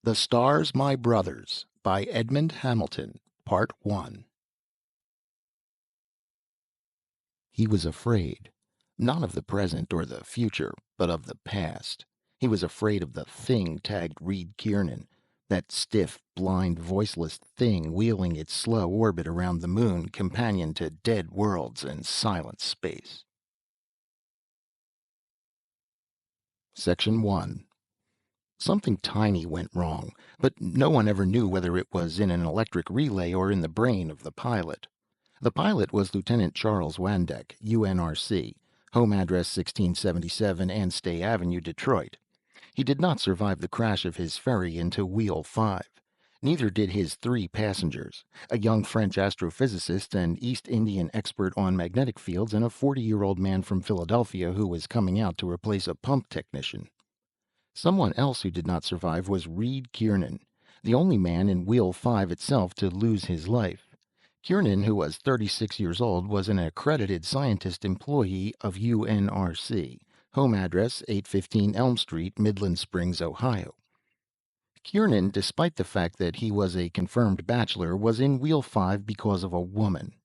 The Stars, My Brothers by Edmond Hamilton, Part 1. He was afraid, not of the present or the future, but of the past. He was afraid of the thing tagged Reed Kiernan, that stiff, blind, voiceless thing wheeling its slow orbit around the moon, companion to dead worlds and silent space. Section 1. Something tiny went wrong, but no one ever knew whether it was in an electric relay or in the brain of the pilot. The pilot was Lieutenant Charles Wandek, UNRC, home address 1677 Anstey Avenue, Detroit. He did not survive the crash of his ferry into Wheel 5. Neither did his 3 passengers, a young French astrophysicist, an East Indian expert on magnetic fields, and a 40-year-old man from Philadelphia who was coming out to replace a pump technician. Someone else who did not survive was Reed Kiernan, the only man in Wheel 5 itself to lose his life. Kiernan, who was 36 years old, was an accredited scientist employee of UNRC, home address 815 Elm Street, Midland Springs, Ohio. Kiernan, despite the fact that he was a confirmed bachelor, was in Wheel 5 because of a woman.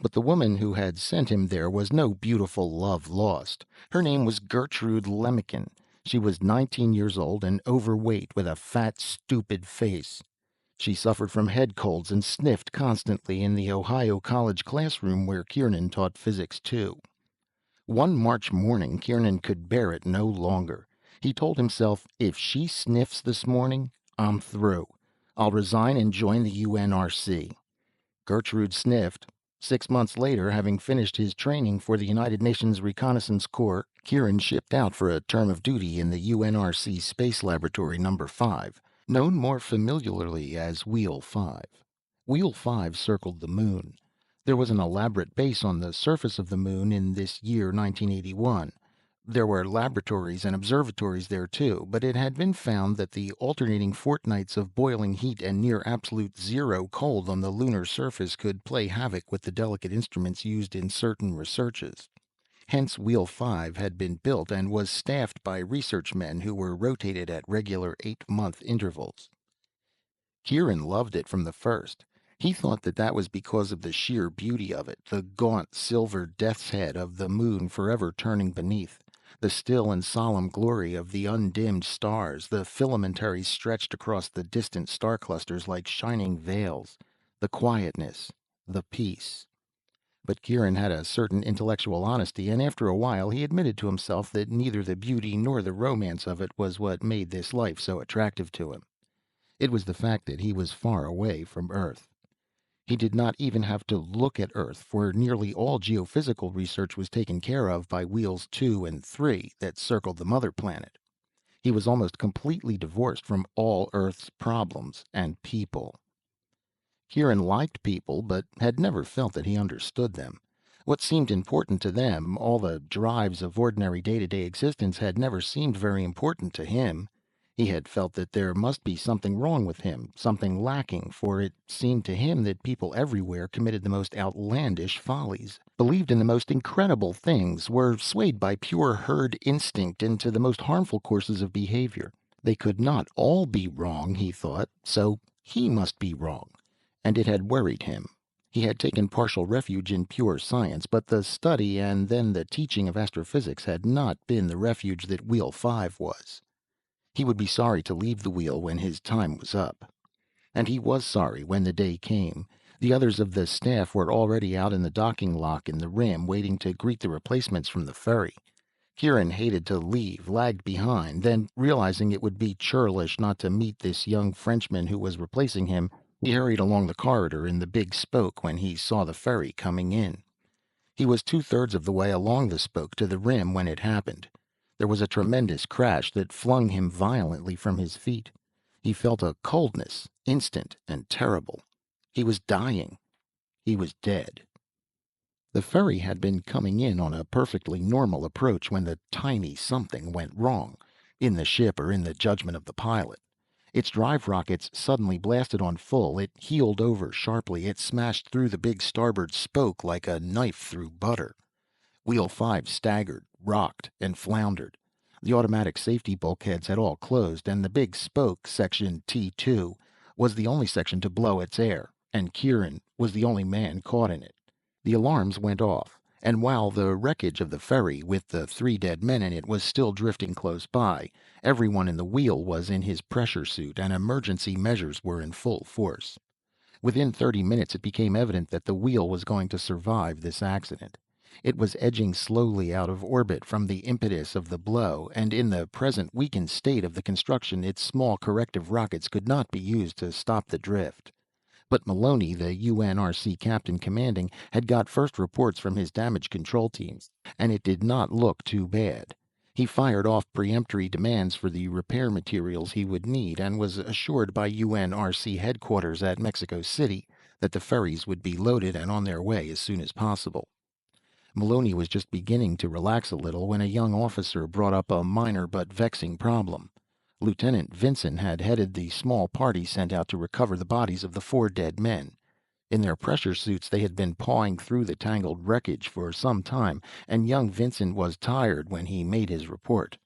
But the woman who had sent him there was no beautiful love lost. Her name was Gertrude Lemmiken. She was 19 years old and overweight, with a fat, stupid face. She suffered from head colds and sniffed constantly in the Ohio College classroom where Kiernan taught physics too. One March morning, Kiernan could bear it no longer. He told himself, if she sniffs this morning, I'm through. I'll resign and join the UNRC. Gertrude sniffed. 6 months later, having finished his training for the United Nations Reconnaissance Corps, Kieran shipped out for a term of duty in the UNRC Space Laboratory No. 5, known more familiarly as Wheel 5. Wheel 5 circled the moon. There was an elaborate base on the surface of the moon in this year 1981. There were laboratories and observatories there too, but it had been found that the alternating fortnights of boiling heat and near absolute zero cold on the lunar surface could play havoc with the delicate instruments used in certain researches. Hence Wheel 5 had been built and was staffed by research men who were rotated at regular 8-month intervals. Kieran loved it from the first. He thought that was because of the sheer beauty of it, the gaunt silver death's head of the moon forever turning beneath, the still and solemn glory of the undimmed stars, the filamentaries stretched across the distant star clusters like shining veils, the quietness, the peace. But Kieran had a certain intellectual honesty, and after a while he admitted to himself that neither the beauty nor the romance of it was what made this life so attractive to him. It was the fact that he was far away from Earth. He did not even have to look at Earth, for nearly all geophysical research was taken care of by Wheels 2 and 3 that circled the mother planet. He was almost completely divorced from all Earth's problems and people. Kieran liked people, but had never felt that he understood them. What seemed important to them, all the drives of ordinary day-to-day existence, had never seemed very important to him. He had felt that there must be something wrong with him, something lacking, for it seemed to him that people everywhere committed the most outlandish follies, believed in the most incredible things, were swayed by pure herd instinct into the most harmful courses of behavior. They could not all be wrong, he thought, so he must be wrong. And it had worried him. He had taken partial refuge in pure science, but the study and then the teaching of astrophysics had not been the refuge that Wheel 5 was. He would be sorry to leave the wheel when his time was up. And he was sorry when the day came. The others of the staff were already out in the docking lock in the rim, waiting to greet the replacements from the ferry. Kieran hated to leave, lagged behind, then, realizing it would be churlish not to meet this young Frenchman who was replacing him, he hurried along the corridor in the big spoke when he saw the ferry coming in. He was 2/3 of the way along the spoke to the rim when it happened. There was a tremendous crash that flung him violently from his feet. He felt a coldness, instant and terrible. He was dying. He was dead. The ferry had been coming in on a perfectly normal approach when the tiny something went wrong, in the ship or in the judgment of the pilot. Its drive rockets suddenly blasted on full. It heeled over sharply. It smashed through the big starboard spoke like a knife through butter. Wheel 5 staggered, rocked, and floundered. The automatic safety bulkheads had all closed, and the big spoke, section T2, was the only section to blow its air, and Kieran was the only man caught in it. The alarms went off, and while the wreckage of the ferry, with the 3 dead men in it, was still drifting close by, everyone in the wheel was in his pressure suit, and emergency measures were in full force. Within 30 minutes it became evident that the wheel was going to survive this accident. It was edging slowly out of orbit from the impetus of the blow, and in the present weakened state of the construction its small corrective rockets could not be used to stop the drift. But Maloney, the UNRC captain commanding, had got first reports from his damage control teams, and it did not look too bad. He fired off peremptory demands for the repair materials he would need, and was assured by UNRC headquarters at Mexico City that the ferries would be loaded and on their way as soon as possible. Maloney was just beginning to relax a little when a young officer brought up a minor but vexing problem. Lieutenant Vincent had headed the small party sent out to recover the bodies of the 4 dead men. In their pressure suits they had been pawing through the tangled wreckage for some time, and young Vincent was tired when he made his report.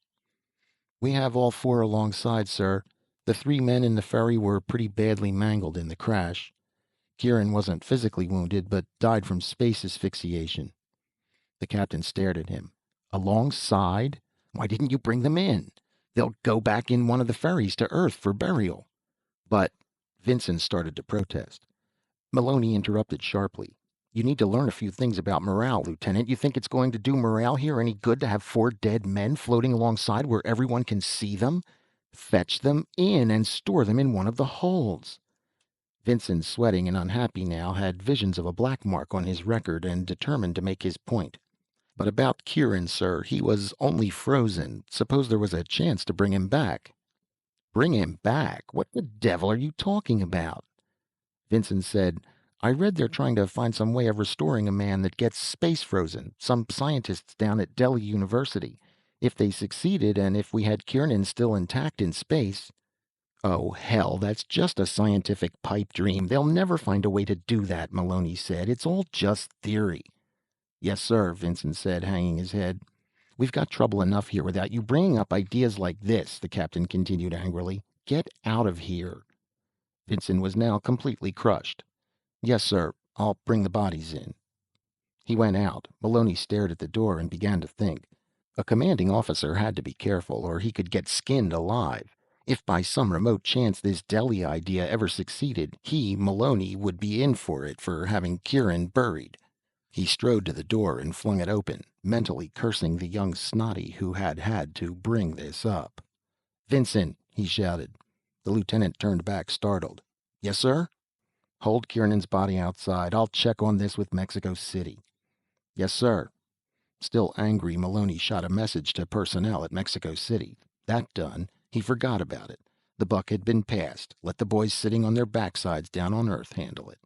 "We have all 4 alongside, sir. The 3 men in the ferry were pretty badly mangled in the crash. Kieran wasn't physically wounded, but died from space asphyxiation." The captain stared at him. "Alongside? Why didn't you bring them in? They'll go back in one of the ferries to Earth for burial." "But—" Vincent started to protest. Maloney interrupted sharply. "You need to learn a few things about morale, Lieutenant. You think it's going to do morale here any good to have 4 dead men floating alongside where everyone can see them? Fetch them in and store them in one of the holds." Vincent, sweating and unhappy now, had visions of a black mark on his record and determined to make his point. "But about Kieran, sir, he was only frozen. Suppose there was a chance to bring him back." "Bring him back? What the devil are you talking about?" Vincent said, "I read they're trying to find some way of restoring a man that gets space frozen. Some scientists down at Delhi University. If they succeeded, and if we had Kieran still intact in space—" "Oh, hell, that's just a scientific pipe dream. They'll never find a way to do that," Maloney said. "It's all just theory." "Yes, sir," Vincent said, hanging his head. "We've got trouble enough here without you bringing up ideas like this," the captain continued angrily. "Get out of here." Vincent was now completely crushed. "Yes, sir. I'll bring the bodies in." He went out. Maloney stared at the door and began to think. A commanding officer had to be careful, or he could get skinned alive. If by some remote chance this Delhi idea ever succeeded, he, Maloney, would be in for it for having Kieran buried. He strode to the door and flung it open, mentally cursing the young snotty who had had to bring this up. "Vincent!" he shouted. The lieutenant turned back, startled. "Yes, sir?" "Hold Kiernan's body outside. I'll check on this with Mexico City." "Yes, sir." Still angry, Maloney shot a message to personnel at Mexico City. That done, he forgot about it. The buck had been passed. Let the boys sitting on their backsides down on Earth handle it.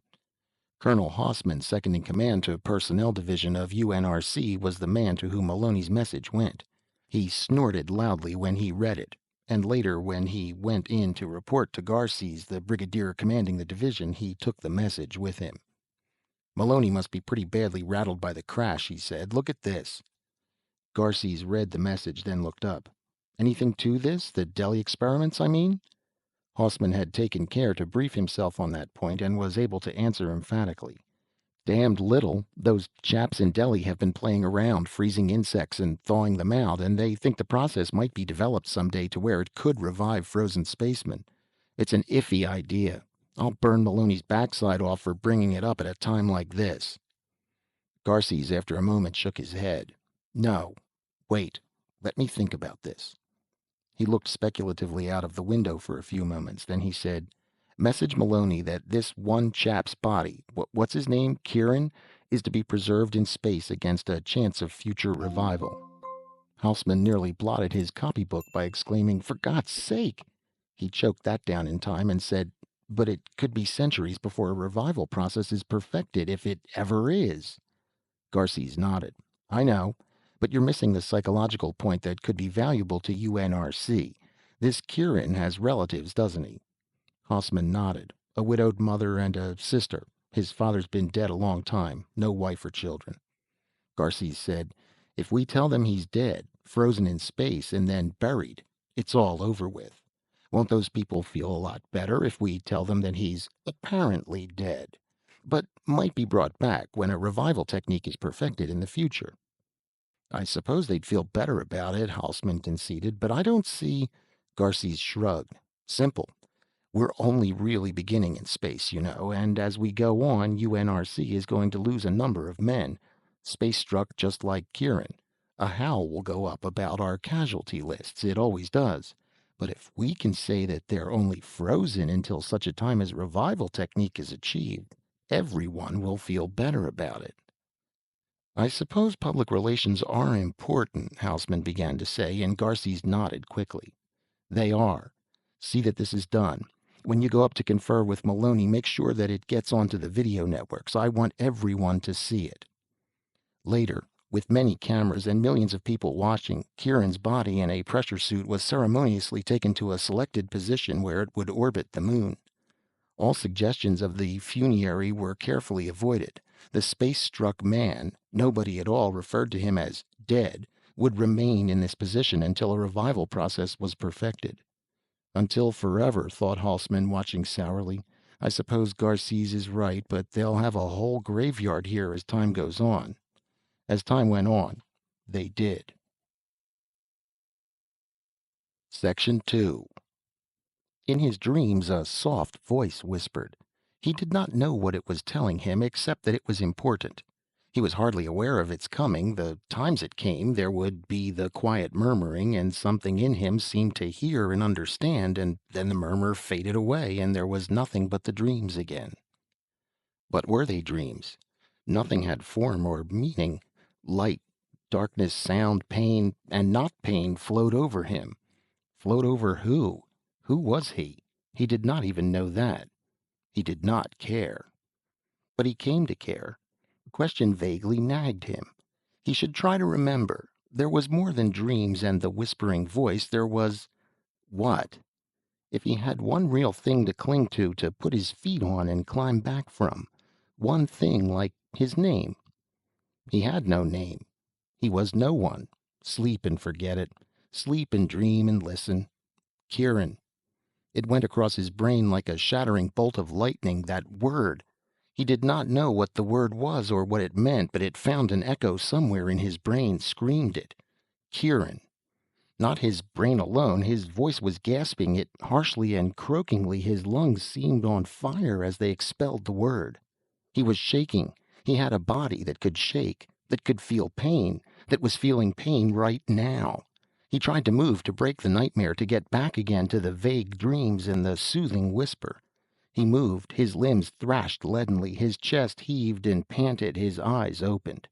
Colonel Hausman, second in command to Personnel Division of UNRC, was the man to whom Maloney's message went. He snorted loudly when he read it, and later, when he went in to report to Garces, the brigadier commanding the division, he took the message with him. "Maloney must be pretty badly rattled by the crash," he said. "Look at this." Garces read the message, then looked up. "Anything to this? The Delhi experiments, I mean?" Hausman had taken care to brief himself on that point, and was able to answer emphatically. "Damned little. Those chaps in Delhi have been playing around, freezing insects and thawing them out, and they think the process might be developed someday to where it could revive frozen spacemen. It's an iffy idea. I'll burn Maloney's backside off for bringing it up at a time like this." Garces, after a moment, shook his head. "No. Wait. Let me think about this." He looked speculatively out of the window for a few moments. Then he said, "Message Maloney that this one chap's body, what's his name, Kieran, is to be preserved in space against a chance of future revival." Haussmann nearly blotted his copybook by exclaiming, "For God's sake!" He choked that down in time and said, "But it could be centuries before a revival process is perfected, if it ever is." Garces nodded. "I know. But you're missing the psychological point that could be valuable to UNRC. This Kieran has relatives, doesn't he?" Haussmann nodded. "A widowed mother and a sister. His father's been dead a long time. No wife or children." Garces said, "If we tell them he's dead, frozen in space and then buried. It's all over with. Won't those people feel a lot better if we tell them that he's apparently dead, but might be brought back when a revival technique is perfected in the future? I suppose they'd feel better about it, Haussmann conceded, but I don't see. Garces shrugged. Simple. We're only really beginning in space, and as we go on, UNRC is going to lose a number of men. Space struck just like Kieran. A howl will go up about our casualty lists. It always does. But if we can say that they're only frozen until such a time as revival technique is achieved, everyone will feel better about it. I suppose public relations are important, Haussmann began to say, and Garces nodded quickly. They are. See that this is done. When you go up to confer with Maloney, make sure that it gets onto the video networks. I want everyone to see it. Later, with many cameras and millions of people watching, Kieran's body in a pressure suit was ceremoniously taken to a selected position where it would orbit the moon. All suggestions of the funerary were carefully avoided. The space-struck man, nobody at all referred to him as dead, would remain in this position until a revival process was perfected. Until forever, thought Haussmann, watching sourly. I suppose Garces is right, but they'll have a whole graveyard here as time goes on. As time went on, they did. Section 2. In his dreams, a soft voice whispered. He did not know what it was telling him, except that it was important. He was hardly aware of its coming. The times it came, there would be the quiet murmuring, and something in him seemed to hear and understand, and then the murmur faded away, and there was nothing but the dreams again. But were they dreams? Nothing had form or meaning. Light, darkness, sound, pain, and not pain flowed over him. Flowed over who? Who was he? He did not even know that. He did not care. But he came to care. The question vaguely nagged him. He should try to remember. There was more than dreams and the whispering voice. There was what? If he had one real thing to cling to put his feet on and climb back from. One thing like his name. He had no name. He was no one. Sleep and forget it. Sleep and dream and listen. Kieran. It went across his brain like a shattering bolt of lightning, that word. He did not know what the word was or what it meant, but it found an echo somewhere in his brain, screamed it. Kieran. Not his brain alone, his voice was gasping it harshly and croakingly. His lungs seemed on fire as they expelled the word. He was shaking. He had a body that could shake, that could feel pain, that was feeling pain right now. He tried to move, to break the nightmare, to get back again to the vague dreams and the soothing whisper. He moved, his limbs thrashed leadenly, his chest heaved and panted, his eyes opened.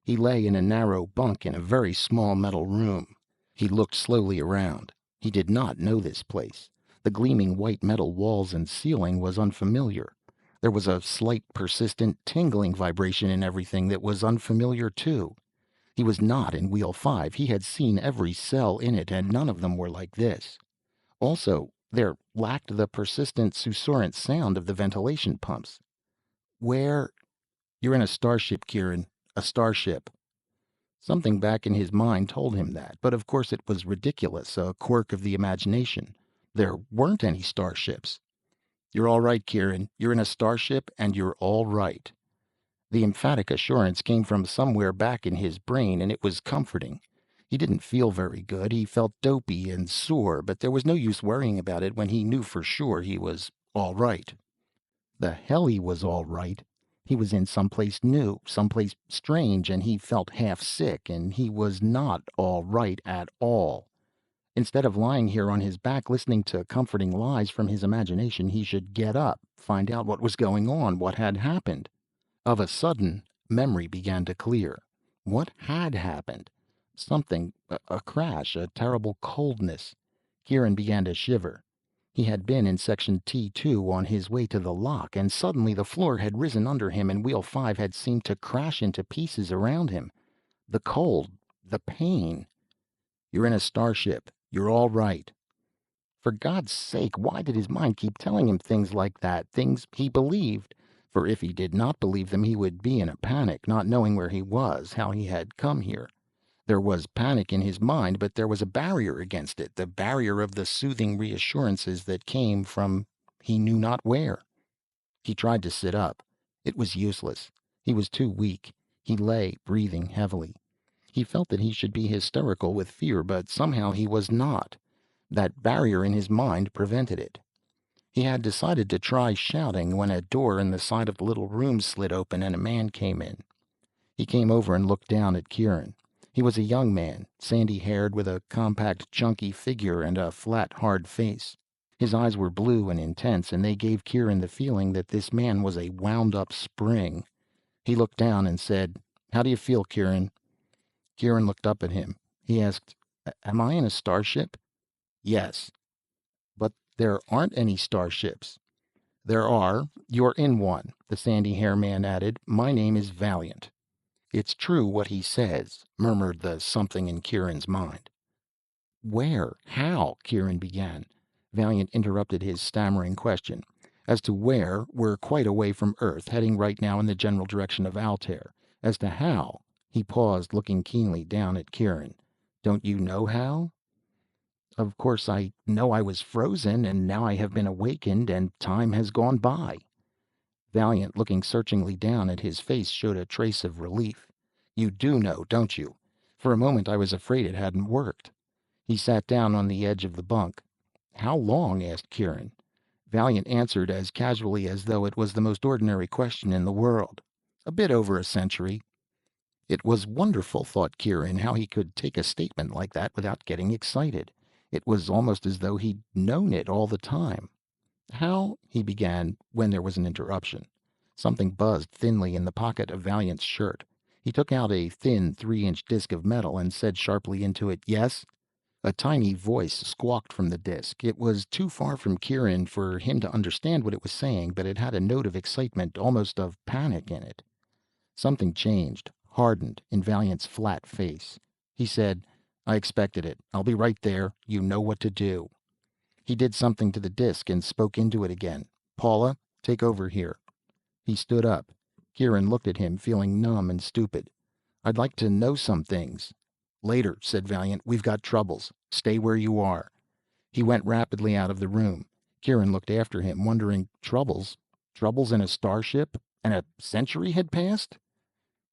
He lay in a narrow bunk in a very small metal room. He looked slowly around. He did not know this place. The gleaming white metal walls and ceiling was unfamiliar. There was a slight, persistent, tingling vibration in everything that was unfamiliar too. He was not in Wheel 5. He had seen every cell in it, and none of them were like this. Also, there lacked the persistent, susurrant sound of the ventilation pumps. Where? You're in a starship, Kieran. A starship. Something back in his mind told him that, but of course it was ridiculous, a quirk of the imagination. There weren't any starships. You're all right, Kieran. You're in a starship, and you're all right. The emphatic assurance came from somewhere back in his brain, and it was comforting. He didn't feel very good. He felt dopey and sore, but there was no use worrying about it when he knew for sure he was all right. The hell he was all right. He was in someplace new, someplace strange, and he felt half sick, and he was not all right at all. Instead of lying here on his back listening to comforting lies from his imagination, he should get up, find out what was going on, what had happened. Of a sudden, memory began to clear. What had happened? Something, a crash, a terrible coldness. Kieran began to shiver. He had been in section T2 on his way to the lock, and suddenly the floor had risen under him and Wheel 5 had seemed to crash into pieces around him. The cold, the pain. You're in a starship. You're all right. For God's sake, why did his mind keep telling him things like that, things he believed? For if he did not believe them, he would be in a panic, not knowing where he was, how he had come here. There was panic in his mind, but there was a barrier against it, the barrier of the soothing reassurances that came from he knew not where. He tried to sit up. It was useless. He was too weak. He lay, breathing heavily. He felt that he should be hysterical with fear, but somehow he was not. That barrier in his mind prevented it. He had decided to try shouting when a door in the side of the little room slid open and a man came in. He came over and looked down at Kieran. He was a young man, sandy-haired, with a compact, chunky figure and a flat, hard face. His eyes were blue and intense, and they gave Kieran the feeling that this man was a wound-up spring. He looked down and said, "How do you feel, Kieran?" Kieran looked up at him. He asked, "Am I in a starship?" "Yes." "But there aren't any starships." "There are. You're in one," the sandy-haired man added. "My name is Valiant." "It's true what he says," murmured the something in Kieran's mind. "Where? How?" Kieran began. Valiant interrupted his stammering question. "As to where, we're quite away from Earth, heading right now in the general direction of Altair. As to how—" He paused, looking keenly down at Kieran. "Don't you know how?" "Of course I know I was frozen, and now I have been awakened, and time has gone by." Valiant, looking searchingly down at his face, showed a trace of relief. "You do know, don't you? For a moment I was afraid it hadn't worked." He sat down on the edge of the bunk. "How long?" asked Kieran. Valiant answered as casually as though it was the most ordinary question in the world. "A bit over a century." It was wonderful, thought Kieran, how he could take a statement like that without getting excited. It was almost as though he'd known it all the time. "How—" he began, when there was an interruption. Something buzzed thinly in the pocket of Valiant's shirt. He took out a thin 3-inch disc of metal and said sharply into it, "Yes?" A tiny voice squawked from the disk. It was too far from Kieran for him to understand what it was saying, but it had a note of excitement, almost of panic in it. Something changed, hardened, in Valiant's flat face. He said, "I expected it. I'll be right there. You know what to do." He did something to the disk and spoke into it again. "Paula, take over here." He stood up. Kieran looked at him, feeling numb and stupid. "I'd like to know some things." "Later," said Valiant. "We've got troubles. Stay where you are." He went rapidly out of the room. Kieran looked after him, wondering, troubles? Troubles in a starship? And a century had passed?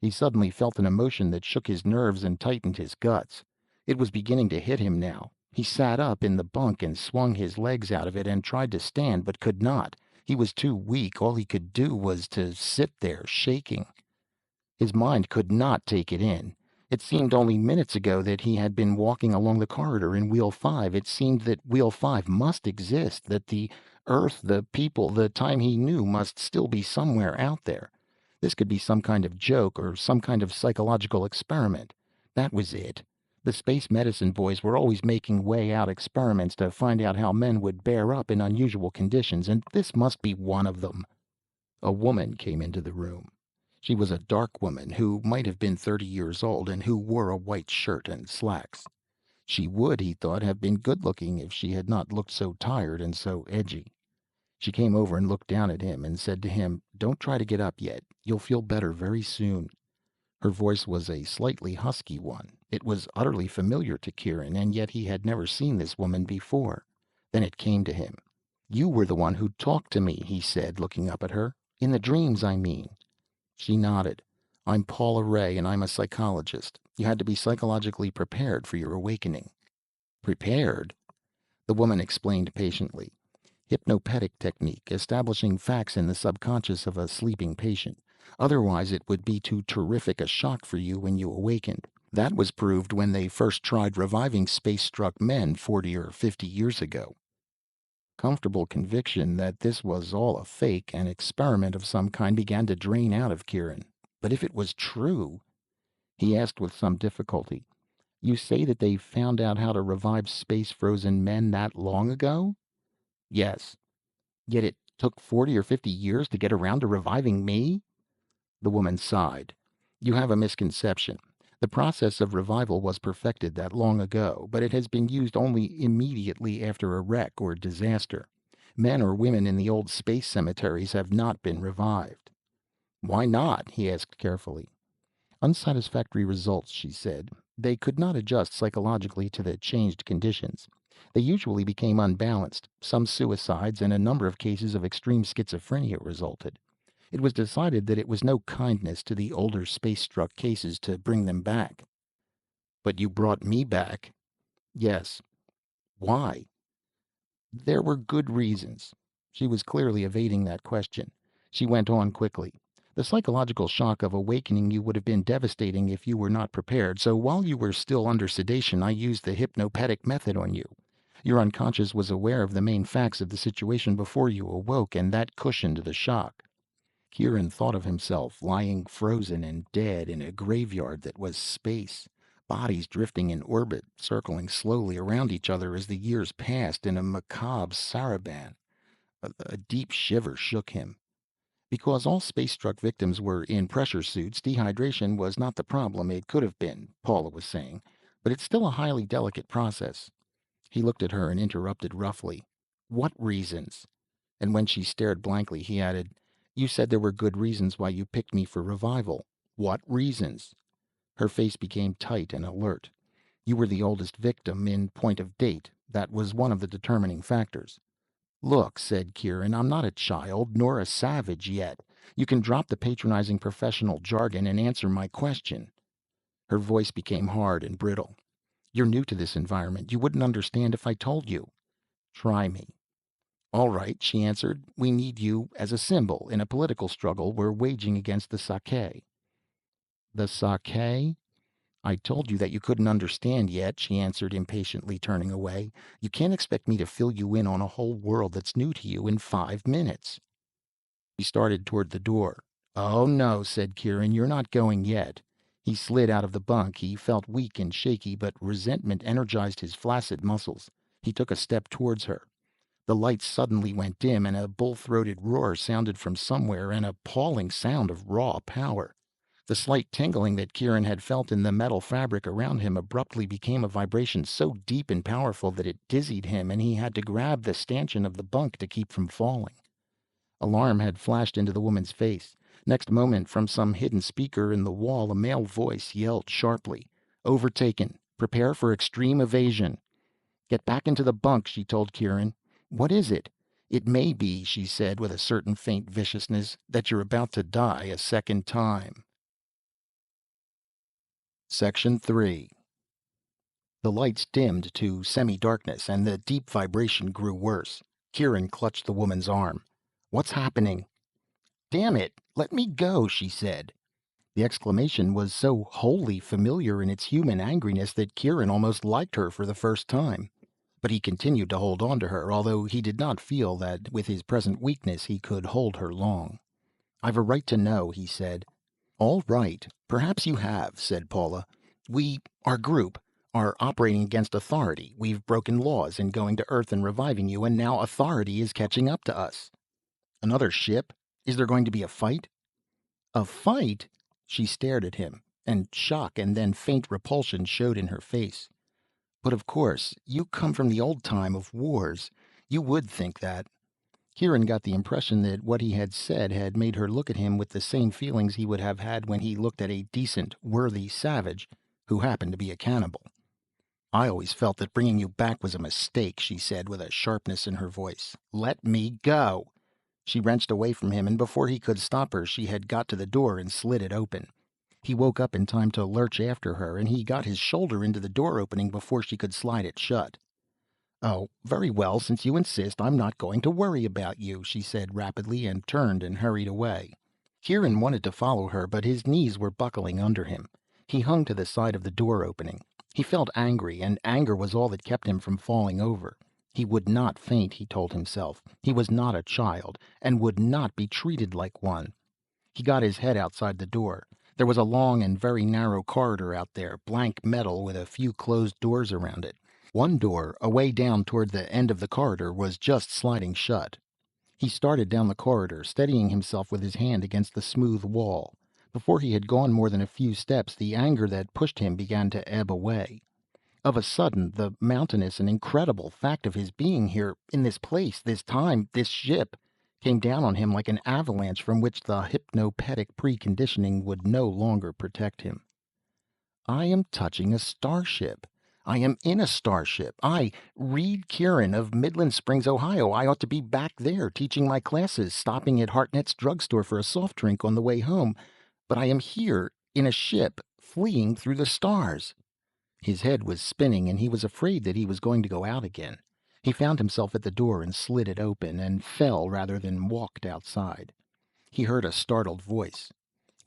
He suddenly felt an emotion that shook his nerves and tightened his guts. It was beginning to hit him now. He sat up in the bunk and swung his legs out of it and tried to stand, but could not. He was too weak. All he could do was to sit there, shaking. His mind could not take it in. It seemed only minutes ago that he had been walking along the corridor in Wheel 5. It seemed that Wheel 5 must exist, that the Earth, the people, the time he knew must still be somewhere out there. This could be some kind of joke or some kind of psychological experiment. That was it. The space medicine boys were always making way out experiments to find out how men would bear up in unusual conditions, and this must be one of them. A woman came into the room. She was a dark woman who might have been 30 years old and who wore a white shirt and slacks. She would, he thought, have been good-looking if she had not looked so tired and so edgy. She came over and looked down at him and said to him, "Don't try to get up yet. You'll feel better very soon." Her voice was a slightly husky one. It was utterly familiar to Kieran, and yet he had never seen this woman before. Then it came to him. "You were the one who talked to me," he said, looking up at her. "In the dreams, I mean." She nodded. "I'm Paula Ray, and I'm a psychologist. You had to be psychologically prepared for your awakening." "Prepared?" The woman explained patiently. "Hypnopedic technique, establishing facts in the subconscious of a sleeping patient. Otherwise it would be too terrific a shock for you when you awakened. That was proved when they first tried reviving space-struck men 40 or 50 years ago." Comfortable conviction that this was all a fake, an experiment of some kind, began to drain out of Kieran. But if it was true— He asked with some difficulty, "You say that they found out how to revive space-frozen men that long ago?" "Yes." "Yet it took 40 or 50 years to get around to reviving me?" The woman sighed. "You have a misconception. The process of revival was perfected that long ago, but it has been used only immediately after a wreck or disaster. Men or women in the old space cemeteries have not been revived." "Why not?" he asked carefully. "Unsatisfactory results," she said. They could not adjust psychologically to the changed conditions. They usually became unbalanced. Some suicides and a number of cases of extreme schizophrenia resulted. It was decided that it was no kindness to the older space-struck cases to bring them back. But you brought me back. Yes. Why? There were good reasons. She was clearly evading that question. She went on quickly. The psychological shock of awakening you would have been devastating if you were not prepared, so while you were still under sedation, I used the hypnopedic method on you. Your unconscious was aware of the main facts of the situation before you awoke, and that cushioned the shock. Kieran thought of himself lying frozen and dead in a graveyard that was space, bodies drifting in orbit, circling slowly around each other as the years passed in a macabre saraband. A deep shiver shook him. Because all space-struck victims were in pressure suits, dehydration was not the problem it could have been, Paula was saying, but it's still a highly delicate process. He looked at her and interrupted roughly. What reasons? And when she stared blankly, he added, You said there were good reasons why you picked me for revival. What reasons? Her face became tight and alert. You were the oldest victim in point of date. That was one of the determining factors. Look, said Kieran, I'm not a child, nor a savage yet. You can drop the patronizing professional jargon and answer my question. Her voice became hard and brittle. You're new to this environment. You wouldn't understand if I told you. Try me. All right, she answered. We need you as a symbol in a political struggle we're waging against the Sake. The Sake? I told you that you couldn't understand yet, she answered impatiently, turning away. You can't expect me to fill you in on a whole world that's new to you in 5 minutes. He started toward the door. Oh, no, said Kieran, you're not going yet. He slid out of the bunk. He felt weak and shaky, but resentment energized his flaccid muscles. He took a step towards her. The lights suddenly went dim, and a bull-throated roar sounded from somewhere, an appalling sound of raw power. The slight tingling that Kieran had felt in the metal fabric around him abruptly became a vibration so deep and powerful that it dizzied him, and he had to grab the stanchion of the bunk to keep from falling. Alarm had flashed into the woman's face. Next moment, from some hidden speaker in the wall, a male voice yelled sharply, Overtaken. Prepare for extreme evasion. Get back into the bunk, she told Kieran. What is it? It may be, she said with a certain faint viciousness, that you're about to die a second time. Section 3. The lights dimmed to semi-darkness, and the deep vibration grew worse. Kieran clutched the woman's arm. What's happening? Damn it! Let me go, she said. The exclamation was so wholly familiar in its human angriness that Kieran almost liked her for the first time. But he continued to hold on to her, although he did not feel that with his present weakness he could hold her long. I've a right to know, he said. All right. Perhaps you have, said Paula. Our group, are operating against authority. We've broken laws in going to Earth and reviving you, and now authority is catching up to us. Another ship? Is there going to be a fight? A fight? She stared at him, and shock and then faint repulsion showed in her face. But of course, you come from the old time of wars. You would think that. Kieran got the impression that what he had said had made her look at him with the same feelings he would have had when he looked at a decent, worthy savage who happened to be a cannibal. I always felt that bringing you back was a mistake, she said with a sharpness in her voice. Let me go. She wrenched away from him, and before he could stop her, she had got to the door and slid it open. He woke up in time to lurch after her, and he got his shoulder into the door opening before she could slide it shut. Oh, very well, since you insist, I'm not going to worry about you, she said rapidly, and turned and hurried away. Kieran wanted to follow her, but his knees were buckling under him. He hung to the side of the door opening. He felt angry, and anger was all that kept him from falling over. He would not faint, he told himself. He was not a child, and would not be treated like one. He got his head outside the door. There was a long and very narrow corridor out there, blank metal with a few closed doors around it. One door, away down toward the end of the corridor, was just sliding shut. He started down the corridor, steadying himself with his hand against the smooth wall. Before he had gone more than a few steps, the anger that pushed him began to ebb away. Of a sudden, the mountainous and incredible fact of his being here, in this place, this time, this ship, came down on him like an avalanche from which the hypnopedic preconditioning would no longer protect him. I am touching a starship. I am in a starship. I, Reed Kieran of Midland Springs, Ohio. I ought to be back there teaching my classes, stopping at Hartnett's drugstore for a soft drink on the way home. But I am here, in a ship, fleeing through the stars. His head was spinning, and he was afraid that he was going to go out again. He found himself at the door and slid it open, and fell rather than walked outside. He heard a startled voice.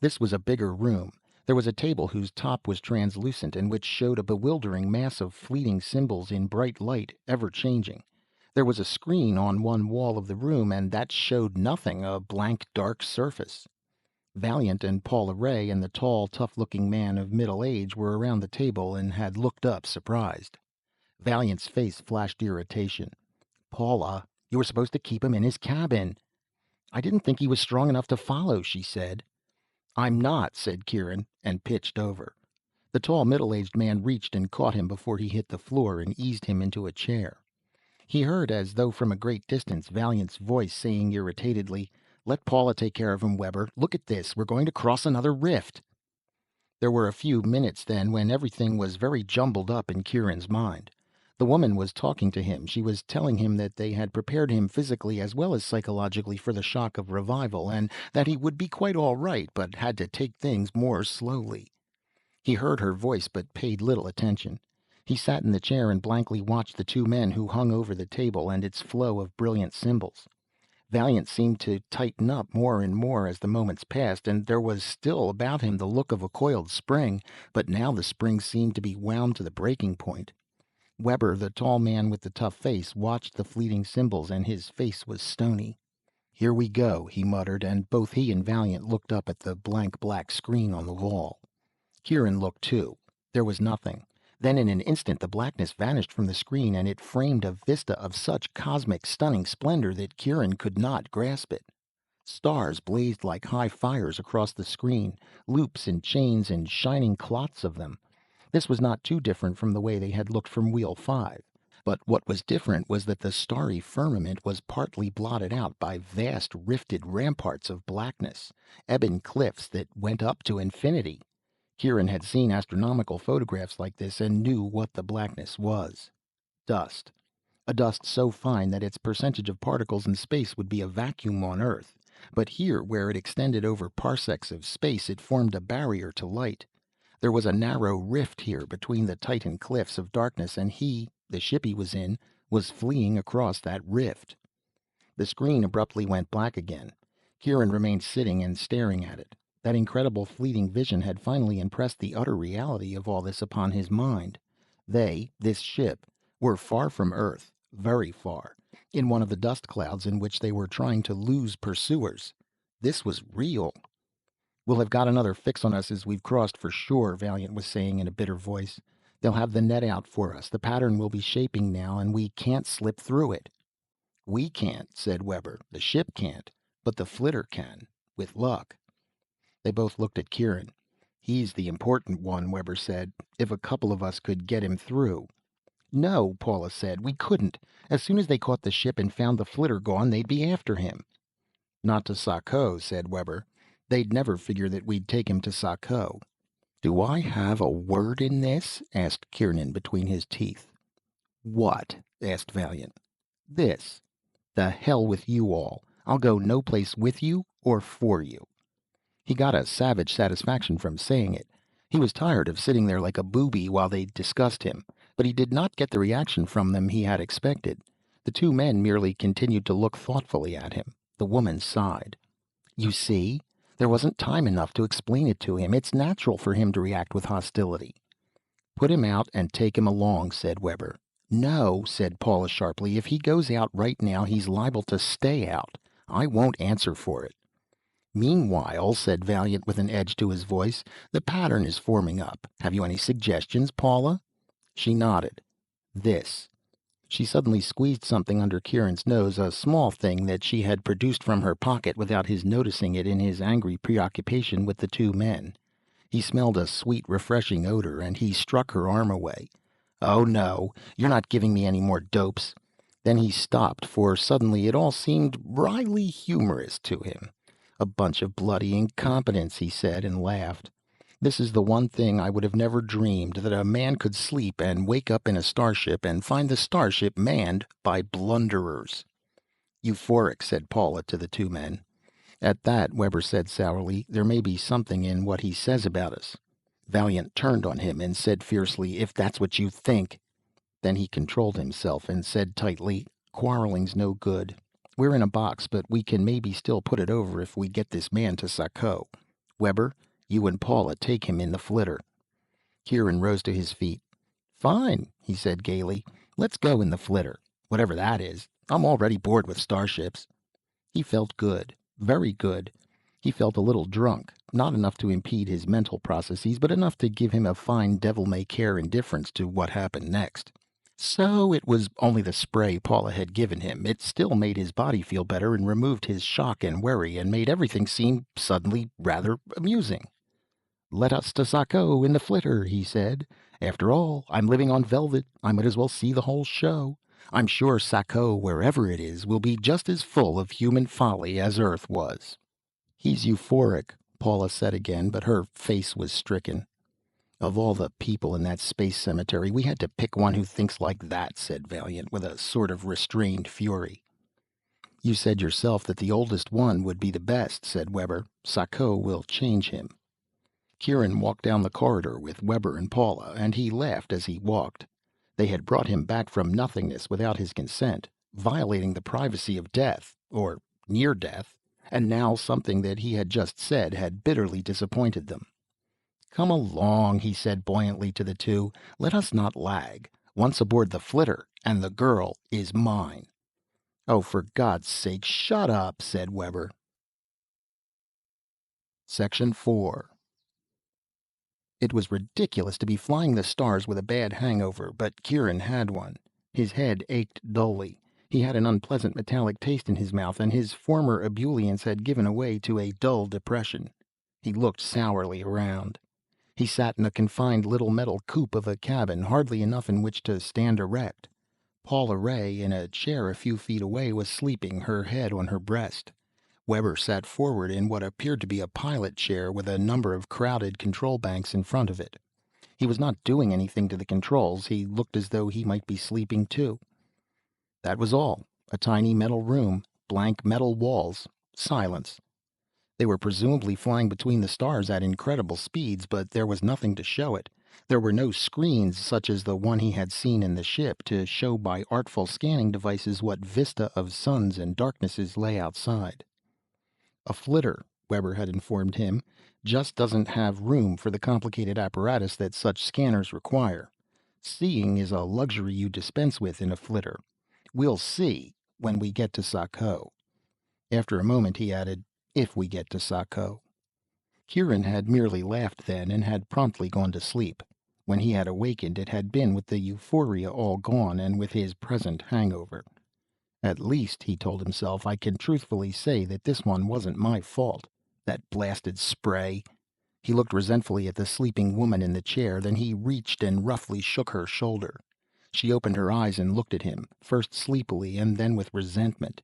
This was a bigger room. There was a table whose top was translucent and which showed a bewildering mass of fleeting symbols in bright light, ever changing. There was a screen on one wall of the room, and that showed nothing, a blank, dark surface. Valiant and Paula Ray and the tall, tough-looking man of middle age were around the table and had looked up, surprised. Valiant's face flashed irritation. "Paula, you were supposed to keep him in his cabin." "I didn't think he was strong enough to follow," she said. "I'm not," said Kieran, and pitched over. The tall, middle-aged man reached and caught him before he hit the floor and eased him into a chair. He heard, as though from a great distance, Valiant's voice saying irritatedly, "Let Paula take care of him, Weber. Look at this. We're going to cross another rift." There were a few minutes then when everything was very jumbled up in Kieran's mind. The woman was talking to him. She was telling him that they had prepared him physically as well as psychologically for the shock of revival, and that he would be quite all right, but had to take things more slowly. He heard her voice, but paid little attention. He sat in the chair and blankly watched the two men who hung over the table and its flow of brilliant symbols. Valiant seemed to tighten up more and more as the moments passed, and there was still about him the look of a coiled spring, but now the spring seemed to be wound to the breaking point. Weber, the tall man with the tough face, watched the fleeting symbols, and his face was stony. "Here we go," he muttered, and both he and Valiant looked up at the blank black screen on the wall. Kieran looked too. There was nothing. Then in an instant the blackness vanished from the screen, and it framed a vista of such cosmic, stunning splendor that Kieran could not grasp it. Stars blazed like high fires across the screen, loops and chains and shining clots of them. This was not too different from the way they had looked from Wheel 5. But what was different was that the starry firmament was partly blotted out by vast rifted ramparts of blackness, ebon cliffs that went up to infinity. Kieran had seen astronomical photographs like this and knew what the blackness was. Dust. A dust so fine that its percentage of particles in space would be a vacuum on Earth. But here, where it extended over parsecs of space, it formed a barrier to light. There was a narrow rift here between the Titan cliffs of darkness, and he, the ship he was in, was fleeing across that rift. The screen abruptly went black again. Kieran remained sitting and staring at it. That incredible fleeting vision had finally impressed the utter reality of all this upon his mind. They, this ship, were far from Earth, very far, in one of the dust clouds in which they were trying to lose pursuers. This was real. "We'll have got another fix on us as we've crossed for sure," Valiant was saying in a bitter voice. "They'll have the net out for us. The pattern will be shaping now, and we can't slip through it." "We can't," said Weber. "The ship can't. But the flitter can. With luck." They both looked at Kieran. "He's the important one," Weber said. "If a couple of us could get him through." "No," Paula said. "We couldn't. As soon as they caught the ship and found the flitter gone, they'd be after him." "Not to Sako," said Weber. "They'd never figure that we'd take him to Sako." "Do I have a word in this?" asked Kieran between his teeth. "What?" asked Valiant. "This. The hell with you all. I'll go no place with you or for you." He got a savage satisfaction from saying it. He was tired of sitting there like a booby while they discussed him, but he did not get the reaction from them he had expected. The two men merely continued to look thoughtfully at him. The woman sighed. "You see? There wasn't time enough to explain it to him. It's natural for him to react with hostility." "Put him out and take him along," said Weber. "No," said Paula sharply. "If he goes out right now, he's liable to stay out. I won't answer for it." "Meanwhile," said Valiant with an edge to his voice, "the pattern is forming up. Have you any suggestions, Paula?" She nodded. "This." She suddenly squeezed something under Kieran's nose, a small thing that she had produced from her pocket without his noticing it in his angry preoccupation with the two men. He smelled a sweet, refreshing odor, and he struck her arm away. "Oh, no, you're not giving me any more dopes." Then he stopped, for suddenly it all seemed wryly humorous to him. "A bunch of bloody incompetents," he said, and laughed. This is the one thing I would have never dreamed, that a man could sleep and wake up in a starship and find the starship manned by blunderers." "Euphoric," said Paula to the two men. At that, Weber said sourly, "There may be something in what he says about us." Valiant turned on him and said fiercely, "If that's what you think." Then he controlled himself and said tightly, "Quarreling's no good. We're in a box, but we can maybe still put it over if we get this man to Sako. Weber, you and Paula take him in the flitter." Kieran rose to his feet. "Fine," he said gaily. "Let's go in the flitter. Whatever that is. I'm already bored with starships." He felt good. Very good. He felt a little drunk. Not enough to impede his mental processes, but enough to give him a fine devil-may-care indifference to what happened next. So it was only the spray Paula had given him. It still made his body feel better and removed his shock and worry and made everything seem suddenly rather amusing. "Let us to Sako in the flitter," he said. "After all, I'm living on velvet. I might as well see the whole show. I'm sure Sako, wherever it is, will be just as full of human folly as Earth was." "He's euphoric," Paula said again, but her face was stricken. "Of all the people in that space cemetery, we had to pick one who thinks like that," said Valiant, with a sort of restrained fury. "You said yourself that the oldest one would be the best," said Weber. "Sako will change him." Kieran walked down the corridor with Weber and Paula, and he laughed as he walked. They had brought him back from nothingness without his consent, violating the privacy of death, or near death, and now something that he had just said had bitterly disappointed them. "Come along," he said buoyantly to the two. "Let us not lag. Once aboard the flitter, and the girl is mine." "Oh, for God's sake, shut up," said Weber. Section 4. It was ridiculous to be flying the stars with a bad hangover, but Kieran had one. His head ached dully. He had an unpleasant metallic taste in his mouth, and his former ebullience had given way to a dull depression. He looked sourly around. He sat in a confined little metal coop of a cabin, hardly enough in which to stand erect. Paula Ray, in a chair a few feet away, was sleeping, her head on her breast. Weber sat forward in what appeared to be a pilot chair, with a number of crowded control banks in front of it. He was not doing anything to the controls. He looked as though he might be sleeping too. That was all. A tiny metal room, blank metal walls, silence. They were presumably flying between the stars at incredible speeds, but there was nothing to show it. There were no screens such as the one he had seen in the ship, to show by artful scanning devices what vista of suns and darknesses lay outside. "A flitter," Weber had informed him, "just doesn't have room for the complicated apparatus that such scanners require. Seeing is a luxury you dispense with in a flitter. We'll see when we get to Sako." After a moment he added, "If we get to Sako." Kieran had merely laughed then, and had promptly gone to sleep. When he had awakened, it had been with the euphoria all gone, and with his present hangover. "At least," he told himself, "I can truthfully say that this one wasn't my fault. That blasted spray." He looked resentfully at the sleeping woman in the chair, then he reached and roughly shook her shoulder. She opened her eyes and looked at him, first sleepily and then with resentment.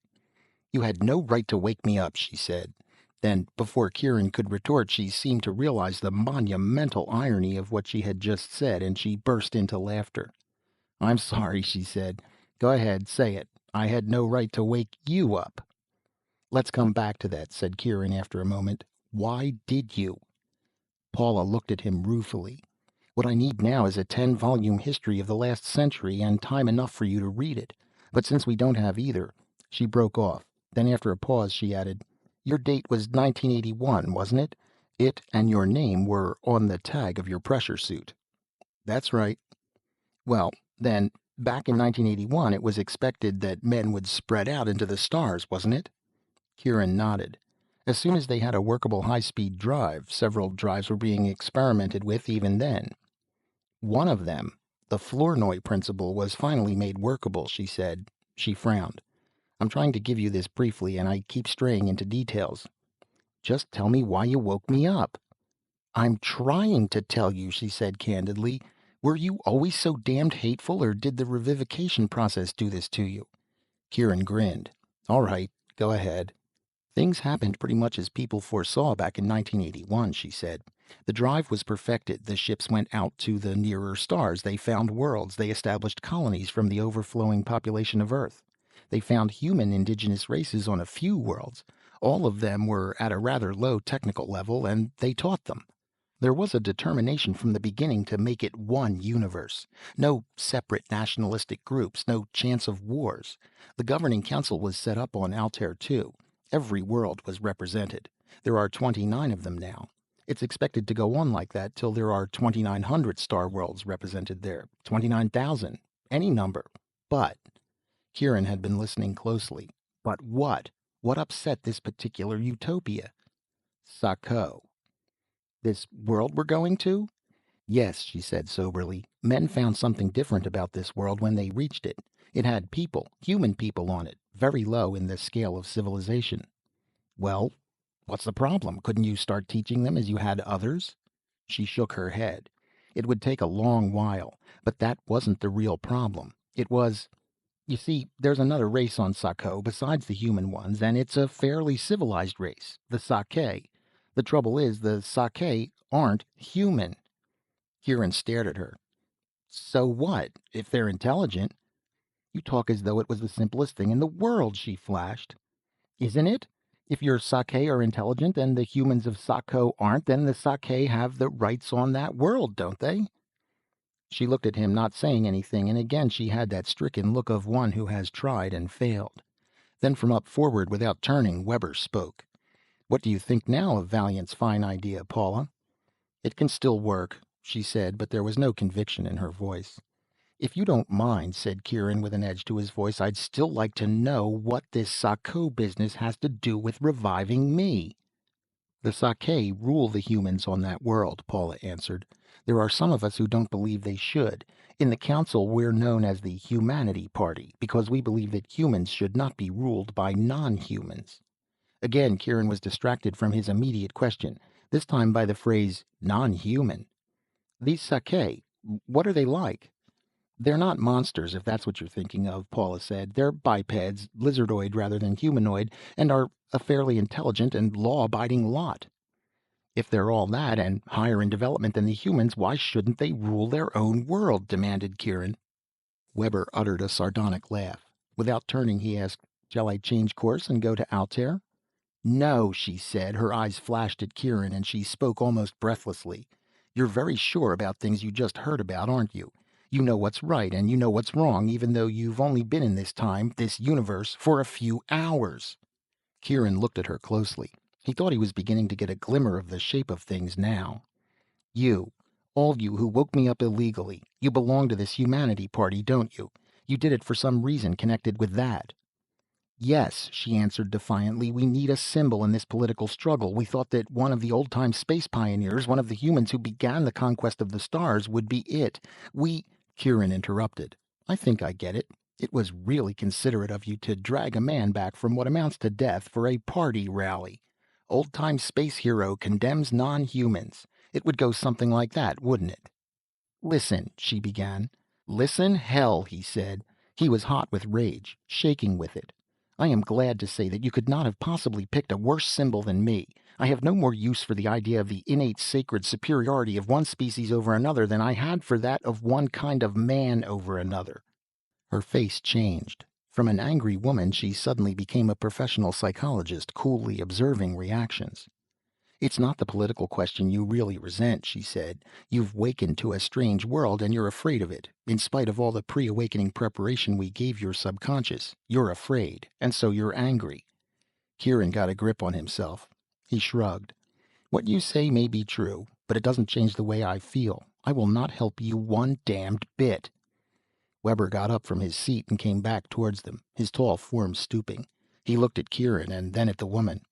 "You had no right to wake me up," she said. Then, before Kieran could retort, she seemed to realize the monumental irony of what she had just said, and she burst into laughter. "I'm sorry," she said. "Go ahead, say it. I had no right to wake you up." "Let's come back to that," said Kieran after a moment. "Why did you?" Paula looked at him ruefully. "What I need now is a 10-volume history of the last century, and time enough for you to read it. But since we don't have either—" She broke off. Then after a pause she added, "Your date was 1981, wasn't it? It and your name were on the tag of your pressure suit." "That's right." "Well, then, back in 1981 it was expected that men would spread out into the stars, wasn't it?" Kieran nodded. "As soon as they had a workable high-speed drive. Several drives were being experimented with even then. One of them, the Flournoy principle, was finally made workable," she said. She frowned. "I'm trying to give you this briefly, and I keep straying into details." "Just tell me why you woke me up." "I'm trying to tell you," she said candidly. "Were you always so damned hateful, or did the revivification process do this to you?" Kieran grinned. "All right, go ahead." "Things happened pretty much as people foresaw back in 1981, she said. The drive was perfected. The ships went out to the nearer stars. They found worlds. They established colonies from the overflowing population of Earth. They found human indigenous races on a few worlds. All of them were at a rather low technical level, and they taught them. There was a determination from the beginning to make it one universe. No separate nationalistic groups, no chance of wars. The governing council was set up on Altair too. Every world was represented. There are 29 of them now. It's expected to go on like that till there are 2,900 star worlds represented there. 29,000. Any number. But Kieran had been listening closely. But what? What upset this particular utopia? Sako. This world we're going to? Yes, she said soberly. Men found something different about this world when they reached it. It had people, human people on it, very low in the scale of civilization. Well, what's the problem? Couldn't you start teaching them as you had others? She shook her head. It would take a long while, but that wasn't the real problem. It was, you see, there's another race on Sako besides the human ones, and it's a fairly civilized race, the Sake. The trouble is, the Sake aren't human. Kieran stared at her. So what, if they're intelligent? You talk as though it was the simplest thing in the world, she flashed. Isn't it? If your Sake are intelligent and the humans of Sako aren't, then the Sake have the rights on that world, don't they? She looked at him, not saying anything, and again she had that stricken look of one who has tried and failed. Then from up forward, without turning, Weber spoke. What do you think now of Valiant's fine idea, Paula? It can still work, she said, but there was no conviction in her voice. If you don't mind, said Kieran with an edge to his voice, I'd still like to know what this Sako business has to do with reviving me. The Sake rule the humans on that world, Paula answered. There are some of us who don't believe they should. In the council, we're known as the Humanity Party because we believe that humans should not be ruled by non-humans. Again, Kieran was distracted from his immediate question, this time by the phrase non-human. These Sake, what are they like? They're not monsters, if that's what you're thinking of, Paula said. They're bipeds, lizardoid rather than humanoid, and are a fairly intelligent and law-abiding lot. If they're all that, and higher in development than the humans, why shouldn't they rule their own world? Demanded Kieran. Weber uttered a sardonic laugh. Without turning, he asked, Shall I change course and go to Altair? No, she said. Her eyes flashed at Kieran, and she spoke almost breathlessly. You're very sure about things you just heard about, aren't you? You know what's right and you know what's wrong, even though you've only been in this time, this universe, for a few hours. Kieran looked at her closely. He thought he was beginning to get a glimmer of the shape of things now. You, all you who woke me up illegally, you belong to this humanity party, don't you? You did it for some reason connected with that. Yes, she answered defiantly, we need a symbol in this political struggle. We thought that one of the old-time space pioneers, one of the humans who began the conquest of the stars, would be it. Kieran interrupted. I think I get it. It was really considerate of you to drag a man back from what amounts to death for a party rally. Old-time space hero condemns non-humans. It would go something like that, wouldn't it? Listen, she began. Listen, hell, he said. He was hot with rage, shaking with it. I am glad to say that you could not have possibly picked a worse symbol than me. I have no more use for the idea of the innate sacred superiority of one species over another than I had for that of one kind of man over another. Her face changed. From an angry woman, she suddenly became a professional psychologist, coolly observing reactions. It's not the political question you really resent, she said. You've wakened to a strange world and you're afraid of it. In spite of all the pre-awakening preparation we gave your subconscious, you're afraid, and so you're angry. Kieran got a grip on himself. He shrugged. What you say may be true, but it doesn't change the way I feel. I will not help you one damned bit. Weber got up from his seat and came back towards them, his tall form stooping. He looked at Kieran and then at the woman.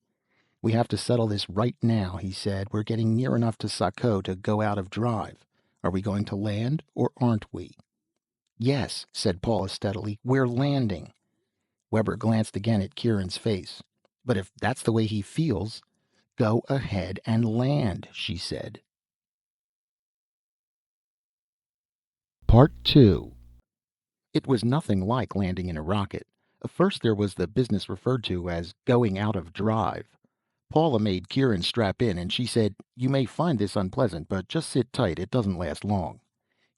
We have to settle this right now, he said. We're getting near enough to Sako to go out of drive. Are we going to land, or aren't we? Yes, said Paula steadily. We're landing. Weber glanced again at Kieran's face. But if that's the way he feels, go ahead and land, she said. Part 2. It was nothing like landing in a rocket. First there was the business referred to as going out of drive. Paula made Kieran strap in, and she said, "You may find this unpleasant, but just sit tight. It doesn't last long."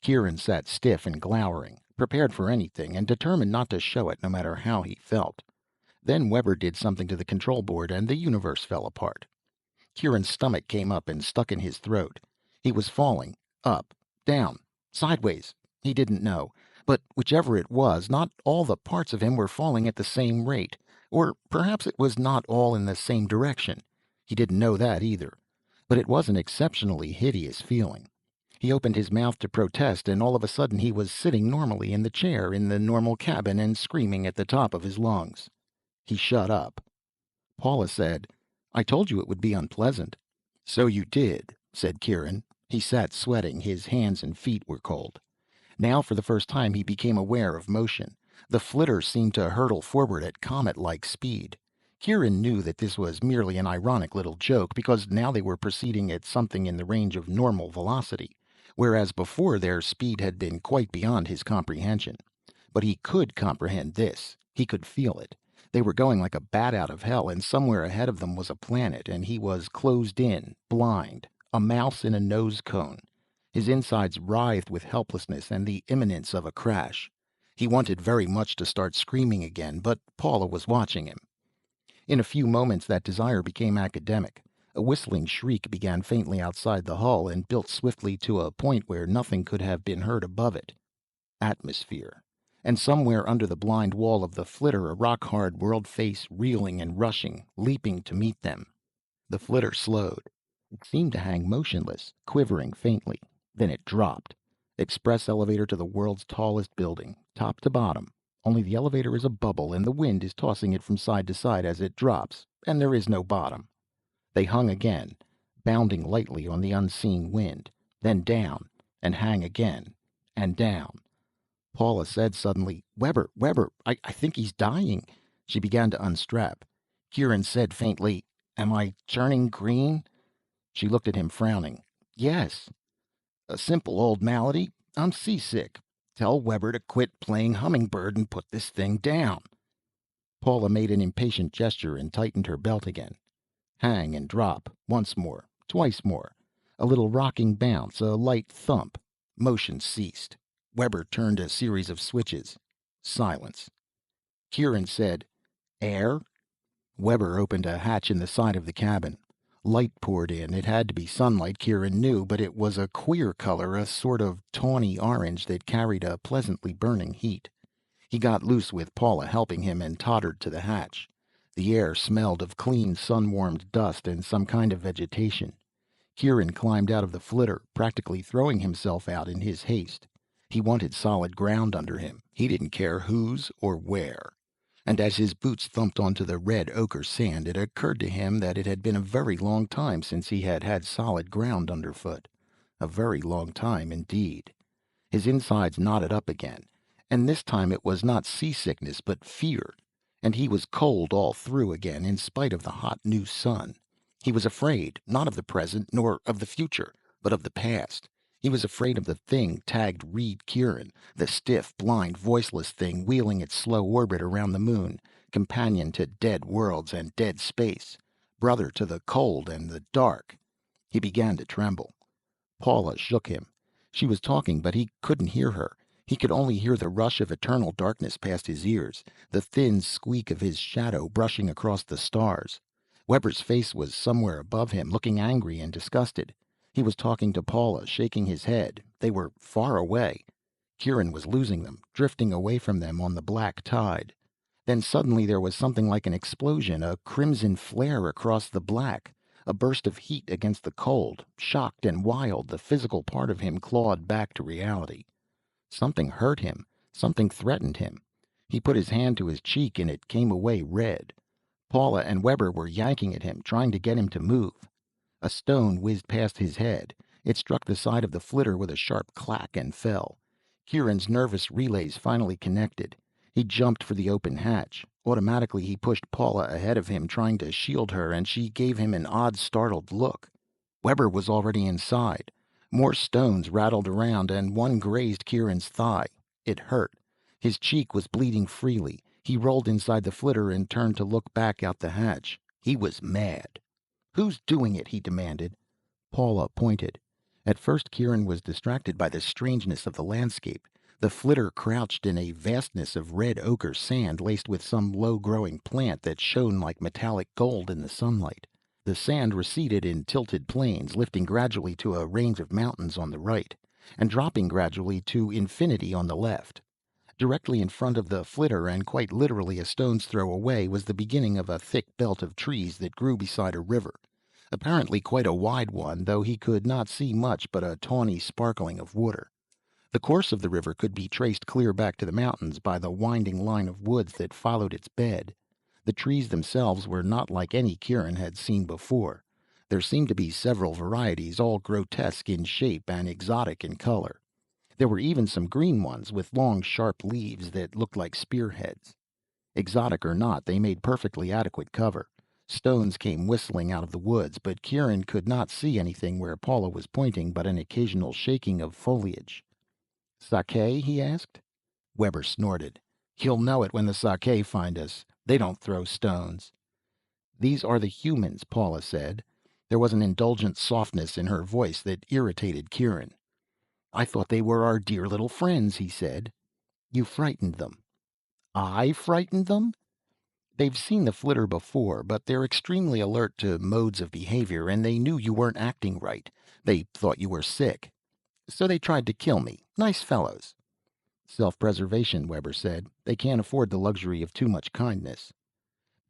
Kieran sat stiff and glowering, prepared for anything, and determined not to show it no matter how he felt. Then Weber did something to the control board, and the universe fell apart. Kieran's stomach came up and stuck in his throat. He was falling, up, down, sideways. He didn't know. But whichever it was, not all the parts of him were falling at the same rate. Or perhaps it was not all in the same direction. He didn't know that either. But it was an exceptionally hideous feeling. He opened his mouth to protest, and all of a sudden he was sitting normally in the chair in the normal cabin and screaming at the top of his lungs. He shut up. Paula said, "I told you it would be unpleasant." "So you did," said Kieran. He sat sweating. His hands and feet were cold. Now for the first time he became aware of motion. The flitter seemed to hurtle forward at comet-like speed. Kieran knew that this was merely an ironic little joke, because now they were proceeding at something in the range of normal velocity, whereas before their speed had been quite beyond his comprehension. But he could comprehend this. He could feel it. They were going like a bat out of hell, and somewhere ahead of them was a planet, and he was closed in, blind, a mouse in a nose cone. His insides writhed with helplessness and the imminence of a crash. He wanted very much to start screaming again, but Paula was watching him. In a few moments that desire became academic. A whistling shriek began faintly outside the hull and built swiftly to a point where nothing could have been heard above it. Atmosphere. And somewhere under the blind wall of the flitter a rock-hard world face reeling and rushing, leaping to meet them. The flitter slowed. It seemed to hang motionless, quivering faintly. Then it dropped. Express elevator to the world's tallest building, top to bottom. Only the elevator is a bubble, and the wind is tossing it from side to side as it drops, and there is no bottom. They hung again, bounding lightly on the unseen wind, then down, and hang again, and down. Paula said suddenly, "Weber, I think he's dying." She began to unstrap. Kieran said faintly, "Am I turning green?" She looked at him, frowning. "Yes." "A simple old malady. I'm seasick. Tell Weber to quit playing hummingbird and put this thing down." Paula made an impatient gesture and tightened her belt again. Hang and drop, once more, twice more. A little rocking bounce, a light thump. Motion ceased. Weber turned a series of switches. Silence. Kieran said, "Air?" Weber opened a hatch in the side of the cabin. Light poured in. It had to be sunlight, Kieran knew, but it was a queer color, a sort of tawny orange that carried a pleasantly burning heat. He got loose with Paula helping him and tottered to the hatch. The air smelled of clean, sun-warmed dust and some kind of vegetation. Kieran climbed out of the flitter, practically throwing himself out in his haste. He wanted solid ground under him. He didn't care whose or where. And as his boots thumped onto the red ochre sand, it occurred to him that it had been a very long time since he had had solid ground underfoot. A very long time indeed. His insides knotted up again, and this time it was not seasickness but fear. And he was cold all through again, in spite of the hot new sun. He was afraid, not of the present nor of the future, but of the past. He was afraid of the thing tagged Reed Kieran, the stiff, blind, voiceless thing wheeling its slow orbit around the moon, companion to dead worlds and dead space, brother to the cold and the dark. He began to tremble. Paula shook him. She was talking, but he couldn't hear her. He could only hear the rush of eternal darkness past his ears, the thin squeak of his shadow brushing across the stars. Weber's face was somewhere above him, looking angry and disgusted. He was talking to Paula, shaking his head. They were far away. Kieran was losing them, drifting away from them on the black tide. Then suddenly there was something like an explosion, a crimson flare across the black, a burst of heat against the cold. Shocked and wild, the physical part of him clawed back to reality. Something hurt him. Something threatened him. He put his hand to his cheek and it came away red. Paula and Weber were yanking at him, trying to get him to move. A stone whizzed past his head. It struck the side of the flitter with a sharp clack and fell. Kieran's nervous relays finally connected. He jumped for the open hatch. Automatically he pushed Paula ahead of him, trying to shield her, and she gave him an odd, startled look. Weber was already inside. More stones rattled around, and one grazed Kieran's thigh. It hurt. His cheek was bleeding freely. He rolled inside the flitter and turned to look back out the hatch. He was mad. "Who's doing it?" he demanded. Paula pointed. At first Kieran was distracted by the strangeness of the landscape. The flitter crouched in a vastness of red ochre sand laced with some low-growing plant that shone like metallic gold in the sunlight. The sand receded in tilted planes, lifting gradually to a range of mountains on the right, and dropping gradually to infinity on the left. Directly in front of the flitter, and quite literally a stone's throw away, was the beginning of a thick belt of trees that grew beside a river. Apparently quite a wide one, though he could not see much but a tawny sparkling of water. The course of the river could be traced clear back to the mountains by the winding line of woods that followed its bed. The trees themselves were not like any Kieran had seen before. There seemed to be several varieties, all grotesque in shape and exotic in color. There were even some green ones with long, sharp leaves that looked like spearheads. Exotic or not, they made perfectly adequate cover. Stones came whistling out of the woods, but Kieran could not see anything where Paula was pointing but an occasional shaking of foliage. "Sake?" he asked. Weber snorted. "You'll know it when the Sake find us. They don't throw stones." "These are the humans," Paula said. There was an indulgent softness in her voice that irritated Kieran. "I thought they were our dear little friends," he said. "You frightened them." "I frightened them?" "They've seen the flitter before, but they're extremely alert to modes of behavior, and they knew you weren't acting right. They thought you were sick. So they tried to kill me. Nice fellows." "Self-preservation," Weber said. "They can't afford the luxury of too much kindness."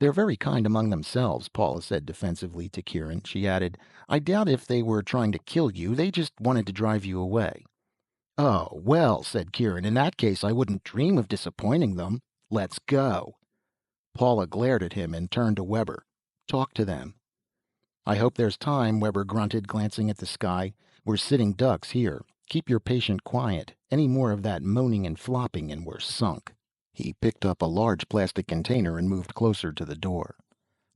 "They're very kind among themselves," Paula said defensively to Kieran. She added, "I doubt if they were trying to kill you. They just wanted to drive you away." "Oh, well," said Kieran. "In that case, I wouldn't dream of disappointing them. Let's go." Paula glared at him and turned to Weber. "Talk to them." "I hope there's time," Weber grunted, glancing at the sky. "We're sitting ducks here. Keep your patient quiet. Any more of that moaning and flopping and we're sunk." He picked up a large plastic container and moved closer to the door.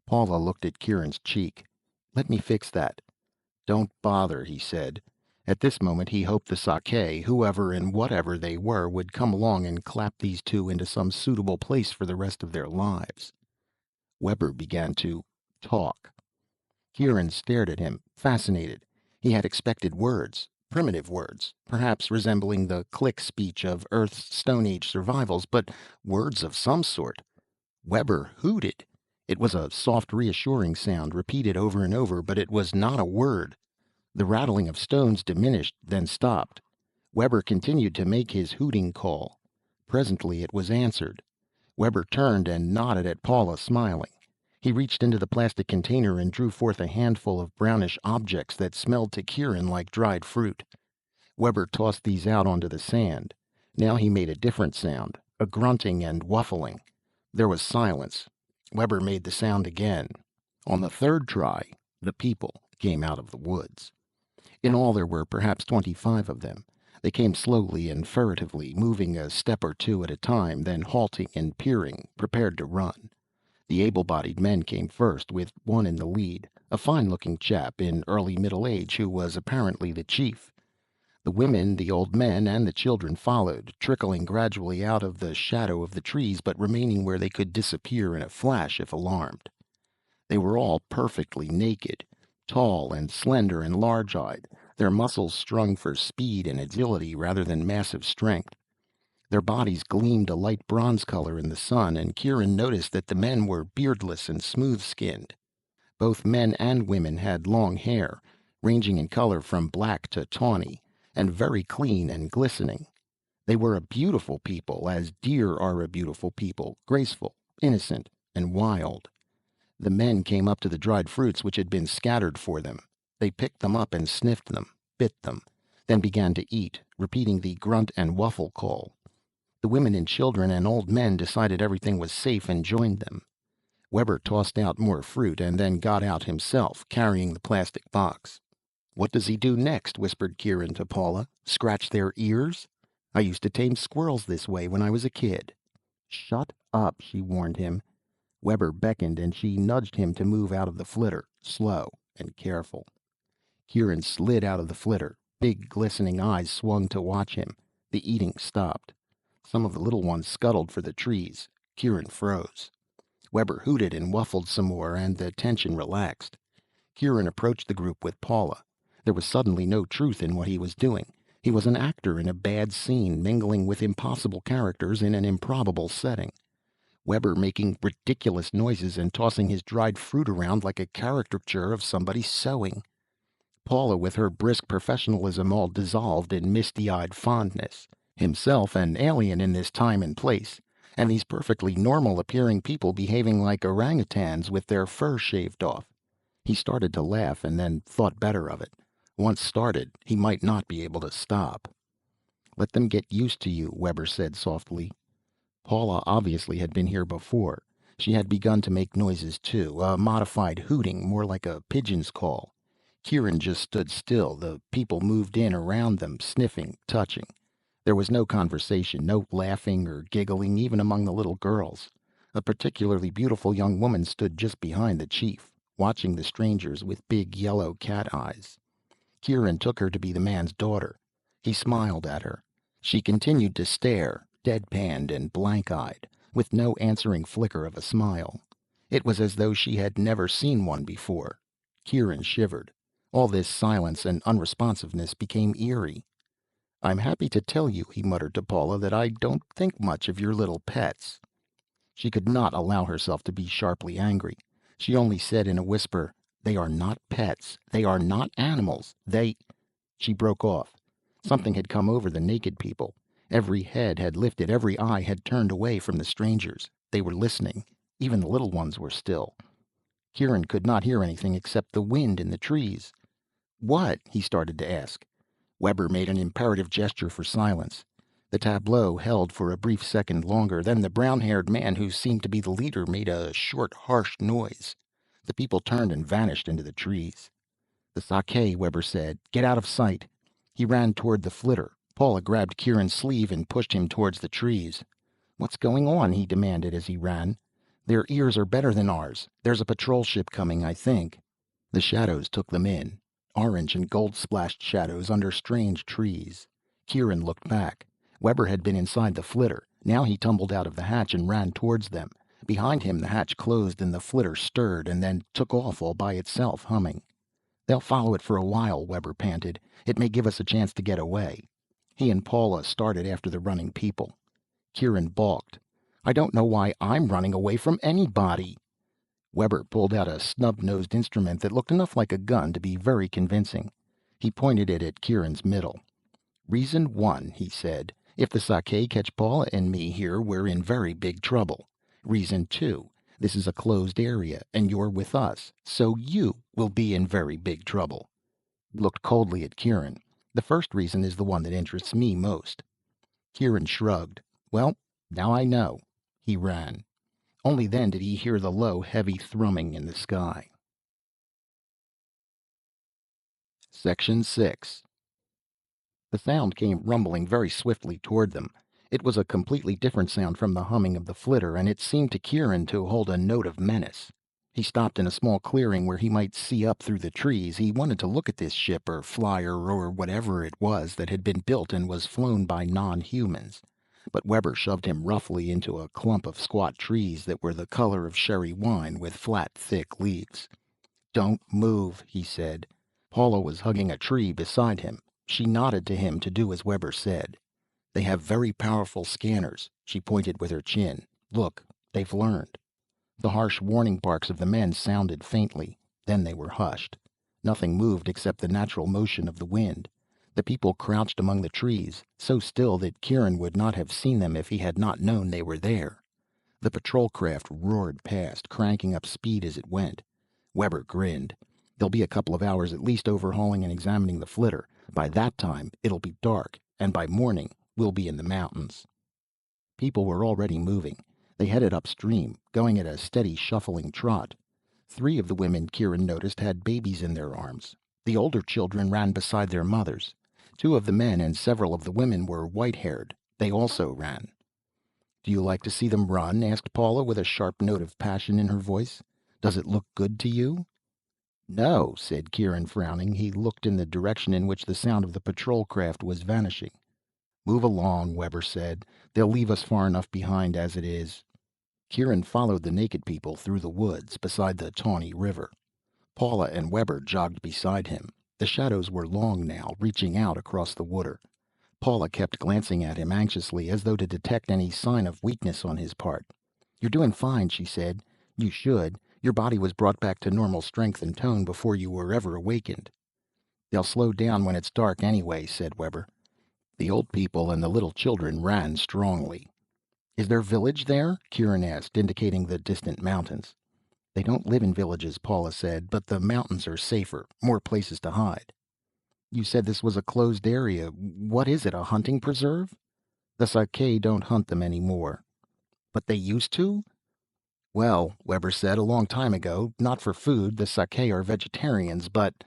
Paula looked at Kieran's cheek. "Let me fix that." "Don't bother," he said. At this moment he hoped the Sake, whoever and whatever they were, would come along and clap these two into some suitable place for the rest of their lives. Weber began to talk. Kieran stared at him, fascinated. He had expected words, primitive words, perhaps resembling the click speech of Earth's Stone Age survivals, but words of some sort. Weber hooted. It was a soft, reassuring sound, repeated over and over, but it was not a word. The rattling of stones diminished, then stopped. Weber continued to make his hooting call. Presently it was answered. Weber turned and nodded at Paula, smiling. He reached into the plastic container and drew forth a handful of brownish objects that smelled to Kieran like dried fruit. Weber tossed these out onto the sand. Now he made a different sound, a grunting and waffling. There was silence. Weber made the sound again. On the third try, the people came out of the woods. In all there were perhaps 25 of them. They came slowly and furtively, moving a step or two at a time, then halting and peering, prepared to run. The able-bodied men came first, with one in the lead, a fine-looking chap in early middle age who was apparently the chief. The women, the old men, and the children followed, trickling gradually out of the shadow of the trees, but remaining where they could disappear in a flash if alarmed. They were all perfectly naked, tall and slender and large-eyed, their muscles strung for speed and agility rather than massive strength. Their bodies gleamed a light bronze color in the sun, and Kieran noticed that the men were beardless and smooth-skinned. Both men and women had long hair, ranging in color from black to tawny, and very clean and glistening. They were a beautiful people, as deer are a beautiful people, graceful, innocent, and wild. The men came up to the dried fruits which had been scattered for them. They picked them up and sniffed them, bit them, then began to eat, repeating the grunt and waffle call. The women and children and old men decided everything was safe and joined them. Weber tossed out more fruit and then got out himself, carrying the plastic box. "What does he do next?" whispered Kieran to Paula. "Scratch their ears? I used to tame squirrels this way when I was a kid." "Shut up," she warned him. Weber beckoned, and she nudged him to move out of the flitter, slow and careful. Kieran slid out of the flitter. Big, glistening eyes swung to watch him. The eating stopped. Some of the little ones scuttled for the trees. Kieran froze. Weber hooted and waffled some more, and the tension relaxed. Kieran approached the group with Paula. There was suddenly no truth in what he was doing. He was an actor in a bad scene, mingling with impossible characters in an improbable setting. Weber making ridiculous noises and tossing his dried fruit around like a caricature of somebody sewing. Paula with her brisk professionalism all dissolved in misty-eyed fondness. Himself an alien in this time and place, and these perfectly normal-appearing people behaving like orangutans with their fur shaved off. He started to laugh and then thought better of it. Once started, he might not be able to stop. "Let them get used to you," Weber said softly. Paula obviously had been here before. She had begun to make noises too, a modified hooting, more like a pigeon's call. Kieran just stood still. The people moved in around them, sniffing, touching. There was no conversation, no laughing or giggling, even among the little girls. A particularly beautiful young woman stood just behind the chief, watching the strangers with big yellow cat eyes. Kieran took her to be the man's daughter. He smiled at her. She continued to stare, deadpanned and blank-eyed, with no answering flicker of a smile. It was as though she had never seen one before. Kieran shivered. All this silence and unresponsiveness became eerie. "I'm happy to tell you," he muttered to Paula, "that I don't think much of your little pets." She could not allow herself to be sharply angry. She only said in a whisper, "They are not pets. They are not animals. They—" She broke off. Something had come over the naked people. Every head had lifted, every eye had turned away from the strangers. They were listening. Even the little ones were still. Kieran could not hear anything except the wind in the trees. "What?" he started to ask. Weber made an imperative gesture for silence. The tableau held for a brief second longer. Then the brown-haired man, who seemed to be the leader, made a short, harsh noise. The people turned and vanished into the trees. "The sake," Weber said. "Get out of sight." He ran toward the flitter. Paula grabbed Kieran's sleeve and pushed him towards the trees. "What's going on?" he demanded as he ran. "Their ears are better than ours. There's a patrol ship coming, I think." The shadows took them in. Orange and gold-splashed shadows under strange trees. Kieran looked back. Weber had been inside the flitter. Now he tumbled out of the hatch and ran towards them. Behind him the hatch closed and the flitter stirred and then took off all by itself, humming. "They'll follow it for a while," Weber panted. "It may give us a chance to get away." He and Paula started after the running people. Kieran balked. "I don't know why I'm running away from anybody." Weber pulled out a snub-nosed instrument that looked enough like a gun to be very convincing. He pointed it at Kieran's middle. "Reason 1," he said. "If the sake catch Paula and me here, we're in very big trouble. Reason 2, this is a closed area, and you're with us, so you will be in very big trouble." He looked coldly at Kieran. "The first reason is the one that interests me most." Kieran shrugged. "Well, now I know." He ran. Only then did he hear the low, heavy thrumming in the sky. Section 6. The sound came rumbling very swiftly toward them. It was a completely different sound from the humming of the flitter, and it seemed to Kieran to hold a note of menace. He stopped in a small clearing where he might see up through the trees. He wanted to look at this ship or flyer or whatever it was that had been built and was flown by non-humans. But Weber shoved him roughly into a clump of squat trees that were the color of sherry wine with flat, thick leaves. "Don't move," he said. Paula was hugging a tree beside him. She nodded to him to do as Weber said. "They have very powerful scanners." She pointed with her chin. "Look, they've learned." The harsh warning barks of the men sounded faintly. Then they were hushed. Nothing moved except the natural motion of the wind. The people crouched among the trees, so still that Kieran would not have seen them if he had not known they were there. The patrol craft roared past, cranking up speed as it went. Weber grinned. "There'll be a couple of hours at least overhauling and examining the flitter. By that time, it'll be dark, and by morning, we'll be in the mountains." People were already moving. They headed upstream, going at a steady, shuffling trot. 3 of the women, Kieran noticed, had babies in their arms. The older children ran beside their mothers. 2 of the men and several of the women were white-haired. They also ran. "Do you like to see them run?" asked Paula, with a sharp note of passion in her voice. "Does it look good to you?" "No," said Kieran, frowning. He looked in the direction in which the sound of the patrol craft was vanishing. "Move along," Weber said. "They'll leave us far enough behind as it is." Kieran followed the naked people through the woods beside the tawny river. Paula and Weber jogged beside him. The shadows were long now, reaching out across the water. Paula kept glancing at him anxiously, as though to detect any sign of weakness on his part. "You're doing fine," she said. "You should. Your body was brought back to normal strength and tone before you were ever awakened." "They'll slow down when it's dark anyway," said Weber. The old people and the little children ran strongly. "Is their village there?" Kieran asked, indicating the distant mountains. "They don't live in villages," Paula said, "but the mountains are safer, more places to hide." "You said this was a closed area. What is it, a hunting preserve?" "The Sakai don't hunt them anymore." "But they used to?" "Well," Weber said, "a long time ago. Not for food. The Sakai are vegetarians, but,"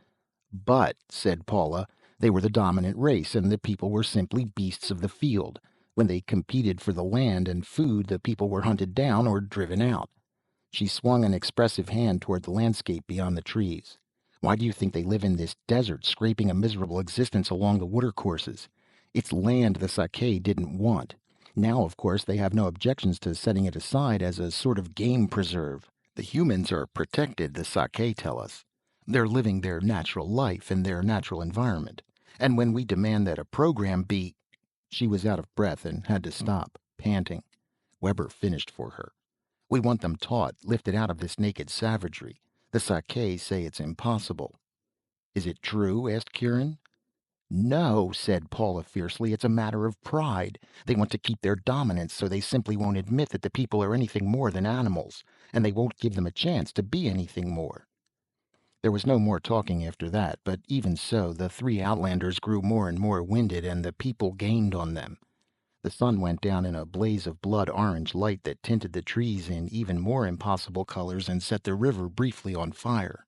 said Paula, "they were the dominant race, and the people were simply beasts of the field. When they competed for the land and food, the people were hunted down or driven out." She swung an expressive hand toward the landscape beyond the trees. "Why do you think they live in this desert, scraping a miserable existence along the watercourses? It's land the Sakai didn't want. Now, of course, they have no objections to setting it aside as a sort of game preserve. The humans are protected, the Sakai tell us. They're living their natural life in their natural environment. And when we demand that a program be—" She was out of breath and had to stop, panting. Weber finished for her. "We want them taught, lifted out of this naked savagery. The Sakai say it's impossible." "Is it true?" asked Kieran. "No," said Paula fiercely. "It's a matter of pride. They want to keep their dominance, so they simply won't admit that the people are anything more than animals, and they won't give them a chance to be anything more." There was no more talking after that, but even so, the three outlanders grew more and more winded, and the people gained on them. The sun went down in a blaze of blood-orange light that tinted the trees in even more impossible colors and set the river briefly on fire.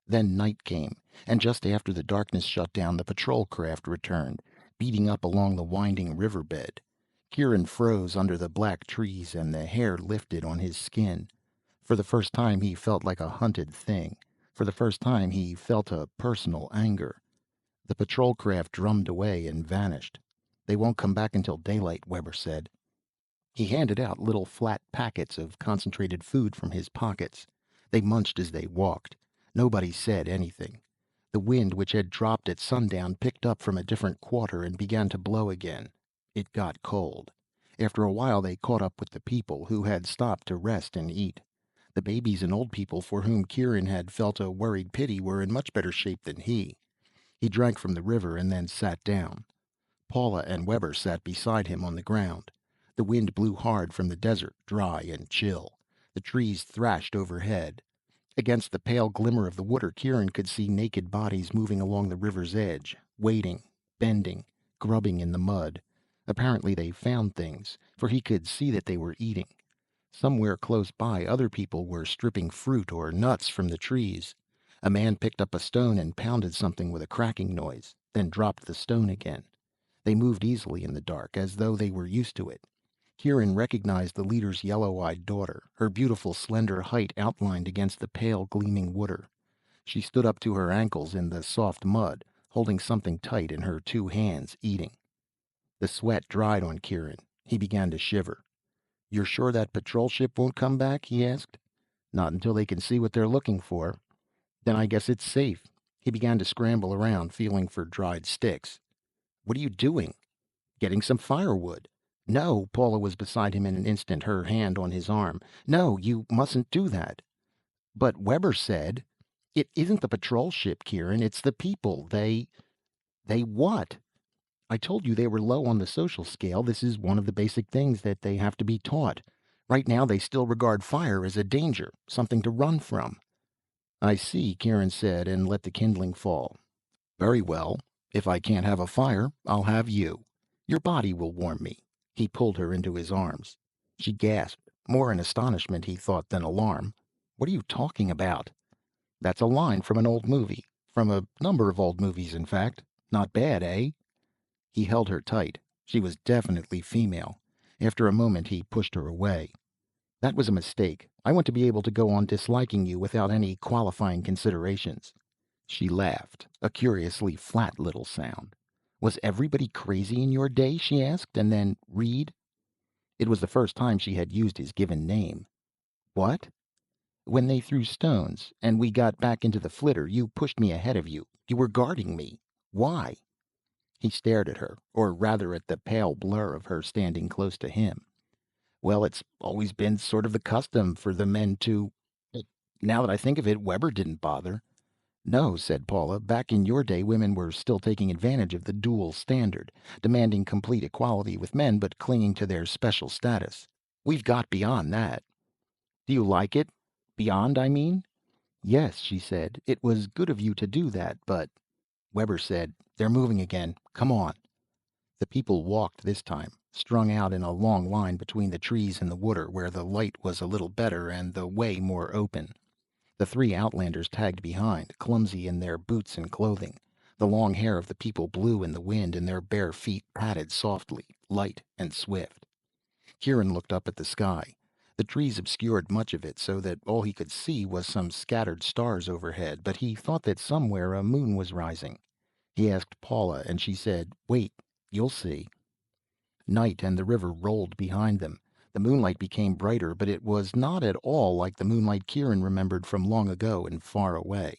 Then night came, and just after the darkness shut down, the patrol craft returned, beating up along the winding riverbed. Kieran froze under the black trees, and the hair lifted on his skin. For the first time he felt like a hunted thing. For the first time he felt a personal anger. The patrol craft drummed away and vanished. "They won't come back until daylight," Weber said. He handed out little flat packets of concentrated food from his pockets. They munched as they walked. Nobody said anything. The wind, which had dropped at sundown, picked up from a different quarter and began to blow again. It got cold. After a while they caught up with the people, who had stopped to rest and eat. The babies and old people for whom Kieran had felt a worried pity were in much better shape than he. He drank from the river and then sat down. Paula and Weber sat beside him on the ground. The wind blew hard from the desert, dry and chill. The trees thrashed overhead. Against the pale glimmer of the water, Kieran could see naked bodies moving along the river's edge, waiting, bending, grubbing in the mud. Apparently they found things, for he could see that they were eating. Somewhere close by, other people were stripping fruit or nuts from the trees. A man picked up a stone and pounded something with a cracking noise, then dropped the stone again. They moved easily in the dark, as though they were used to it. Kieran recognized the leader's yellow-eyed daughter, her beautiful slender height outlined against the pale gleaming water. She stood up to her ankles in the soft mud, holding something tight in her two hands, eating. The sweat dried on Kieran. He began to shiver. "You're sure that patrol ship won't come back?" he asked. "Not until they can see what they're looking for." "Then I guess it's safe." He began to scramble around, feeling for dried sticks. "What are you doing?" "Getting some firewood." "No," Paula was beside him in an instant, her hand on his arm. "No, you mustn't do that." "But Weber said—" "It isn't the patrol ship, Kieran. It's the people. They what?" "I told you they were low on the social scale. This is one of the basic things that they have to be taught. Right now they still regard fire as a danger, something to run from." "I see," Kieran said, and let the kindling fall. "Very well. If I can't have a fire, I'll have you. Your body will warm me." He pulled her into his arms. She gasped, more in astonishment, he thought, than alarm. "What are you talking about?" "That's a line from an old movie. From a number of old movies, in fact. Not bad, eh?" He held her tight. She was definitely female. After a moment he pushed her away. "That was a mistake. I want to be able to go on disliking you without any qualifying considerations." She laughed, a curiously flat little sound. "Was everybody crazy in your day?" she asked, and then, "Reed?" It was the first time she had used his given name. "What?" When they threw stones, and we got back into the flitter, you pushed me ahead of you. You were guarding me. Why?" He stared at her, or rather at the pale blur of her standing close to him. "Well, it's always been sort of the custom for the men to. But now that I think of it, Weber didn't bother." "No," said Paula. "Back in your day, women were still taking advantage of the dual standard, demanding complete equality with men but clinging to their special status. We've got beyond that." "Do you like it? Beyond, I mean?" "Yes," she said. "It was good of you to do that, but—" Weber said, "They're moving again. Come on." The people walked this time, strung out in a long line between the trees and the water, where the light was a little better and the way more open. The three outlanders tagged behind, clumsy in their boots and clothing. The long hair of the people blew in the wind, and their bare feet padded softly, light and swift. Kieran looked up at the sky. The trees obscured much of it, so that all he could see was some scattered stars overhead, but he thought that somewhere a moon was rising. He asked Paula, and she said, "Wait, you'll see." Night and the river rolled behind them. The moonlight became brighter, but it was not at all like the moonlight Kieran remembered from long ago and far away.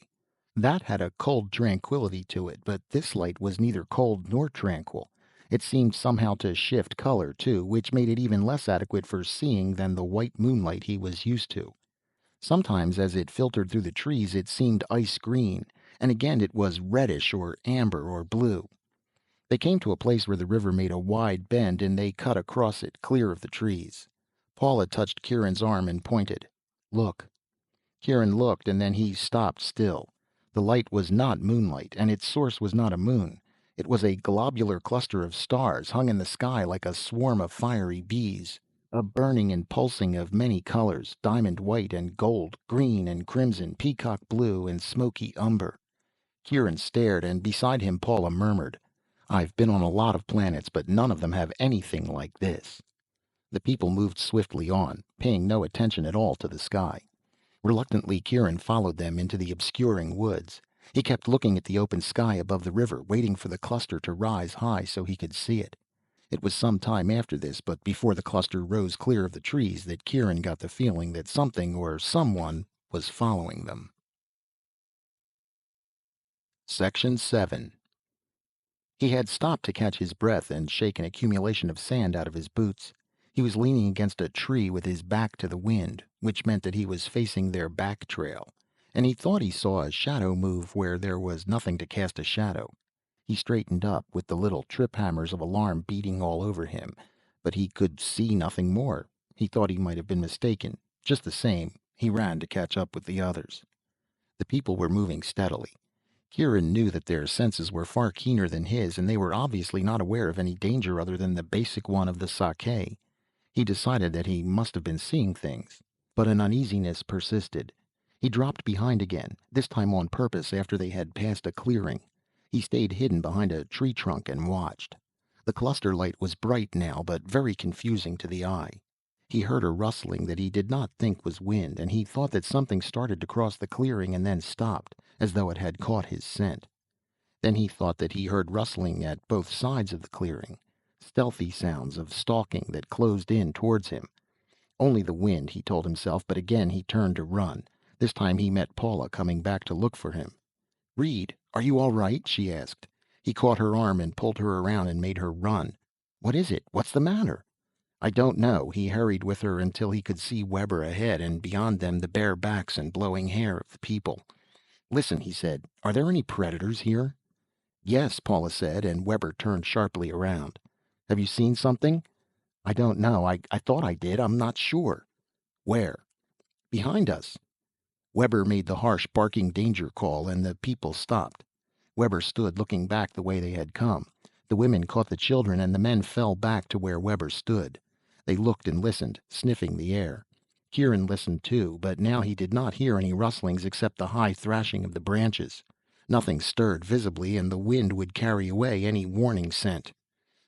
That had a cold tranquility to it, but this light was neither cold nor tranquil. It seemed somehow to shift color, too, which made it even less adequate for seeing than the white moonlight he was used to. Sometimes, as it filtered through the trees, it seemed ice green, and again it was reddish or amber or blue. They came to a place where the river made a wide bend, and they cut across it, clear of the trees. Paula touched Kieran's arm and pointed. "Look." Kieran looked, and then he stopped still. The light was not moonlight, and its source was not a moon. It was a globular cluster of stars, hung in the sky like a swarm of fiery bees. A burning and pulsing of many colors, diamond white and gold, green and crimson, peacock blue and smoky umber. Kieran stared, and beside him Paula murmured, "I've been on a lot of planets, but none of them have anything like this." The people moved swiftly on, paying no attention at all to the sky. Reluctantly, Kieran followed them into the obscuring woods. He kept looking at the open sky above the river, waiting for the cluster to rise high so he could see it. It was some time after this, but before the cluster rose clear of the trees, that Kieran got the feeling that something or someone was following them. Section 7. He had stopped to catch his breath and shake an accumulation of sand out of his boots. He was leaning against a tree with his back to the wind, which meant that he was facing their back trail, and he thought he saw a shadow move where there was nothing to cast a shadow. He straightened up, with the little trip hammers of alarm beating all over him, but he could see nothing more. He thought he might have been mistaken. Just the same, he ran to catch up with the others. The people were moving steadily. Kieran knew that their senses were far keener than his, and they were obviously not aware of any danger other than the basic one of the sake. He decided that he must have been seeing things, but an uneasiness persisted. He dropped behind again, this time on purpose after they had passed a clearing. He stayed hidden behind a tree trunk and watched. The cluster light was bright now, but very confusing to the eye. He heard a rustling that he did not think was wind, and he thought that something started to cross the clearing and then stopped, as though it had caught his scent. Then he thought that he heard rustling at both sides of the clearing, stealthy sounds of stalking that closed in towards him. Only the wind, he told himself, but again he turned to run. This time he met Paula coming back to look for him. "Reed, are you all right?" she asked. He caught her arm and pulled her around and made her run. "What is it? What's the matter?" "I don't know." He hurried with her until he could see Weber ahead, and beyond them the bare backs and blowing hair of the people. "Listen," he said. "Are there any predators here?" "Yes," Paula said, and Weber turned sharply around. "Have you seen something?" "I don't know. I thought I did. I'm not sure." "Where?" "Behind us." Weber made the harsh barking danger call, and the people stopped. Weber stood looking back the way they had come. The women caught the children, and the men fell back to where Weber stood. They looked and listened, sniffing the air. Kieran listened too, but now he did not hear any rustlings except the high thrashing of the branches. Nothing stirred visibly, and the wind would carry away any warning scent.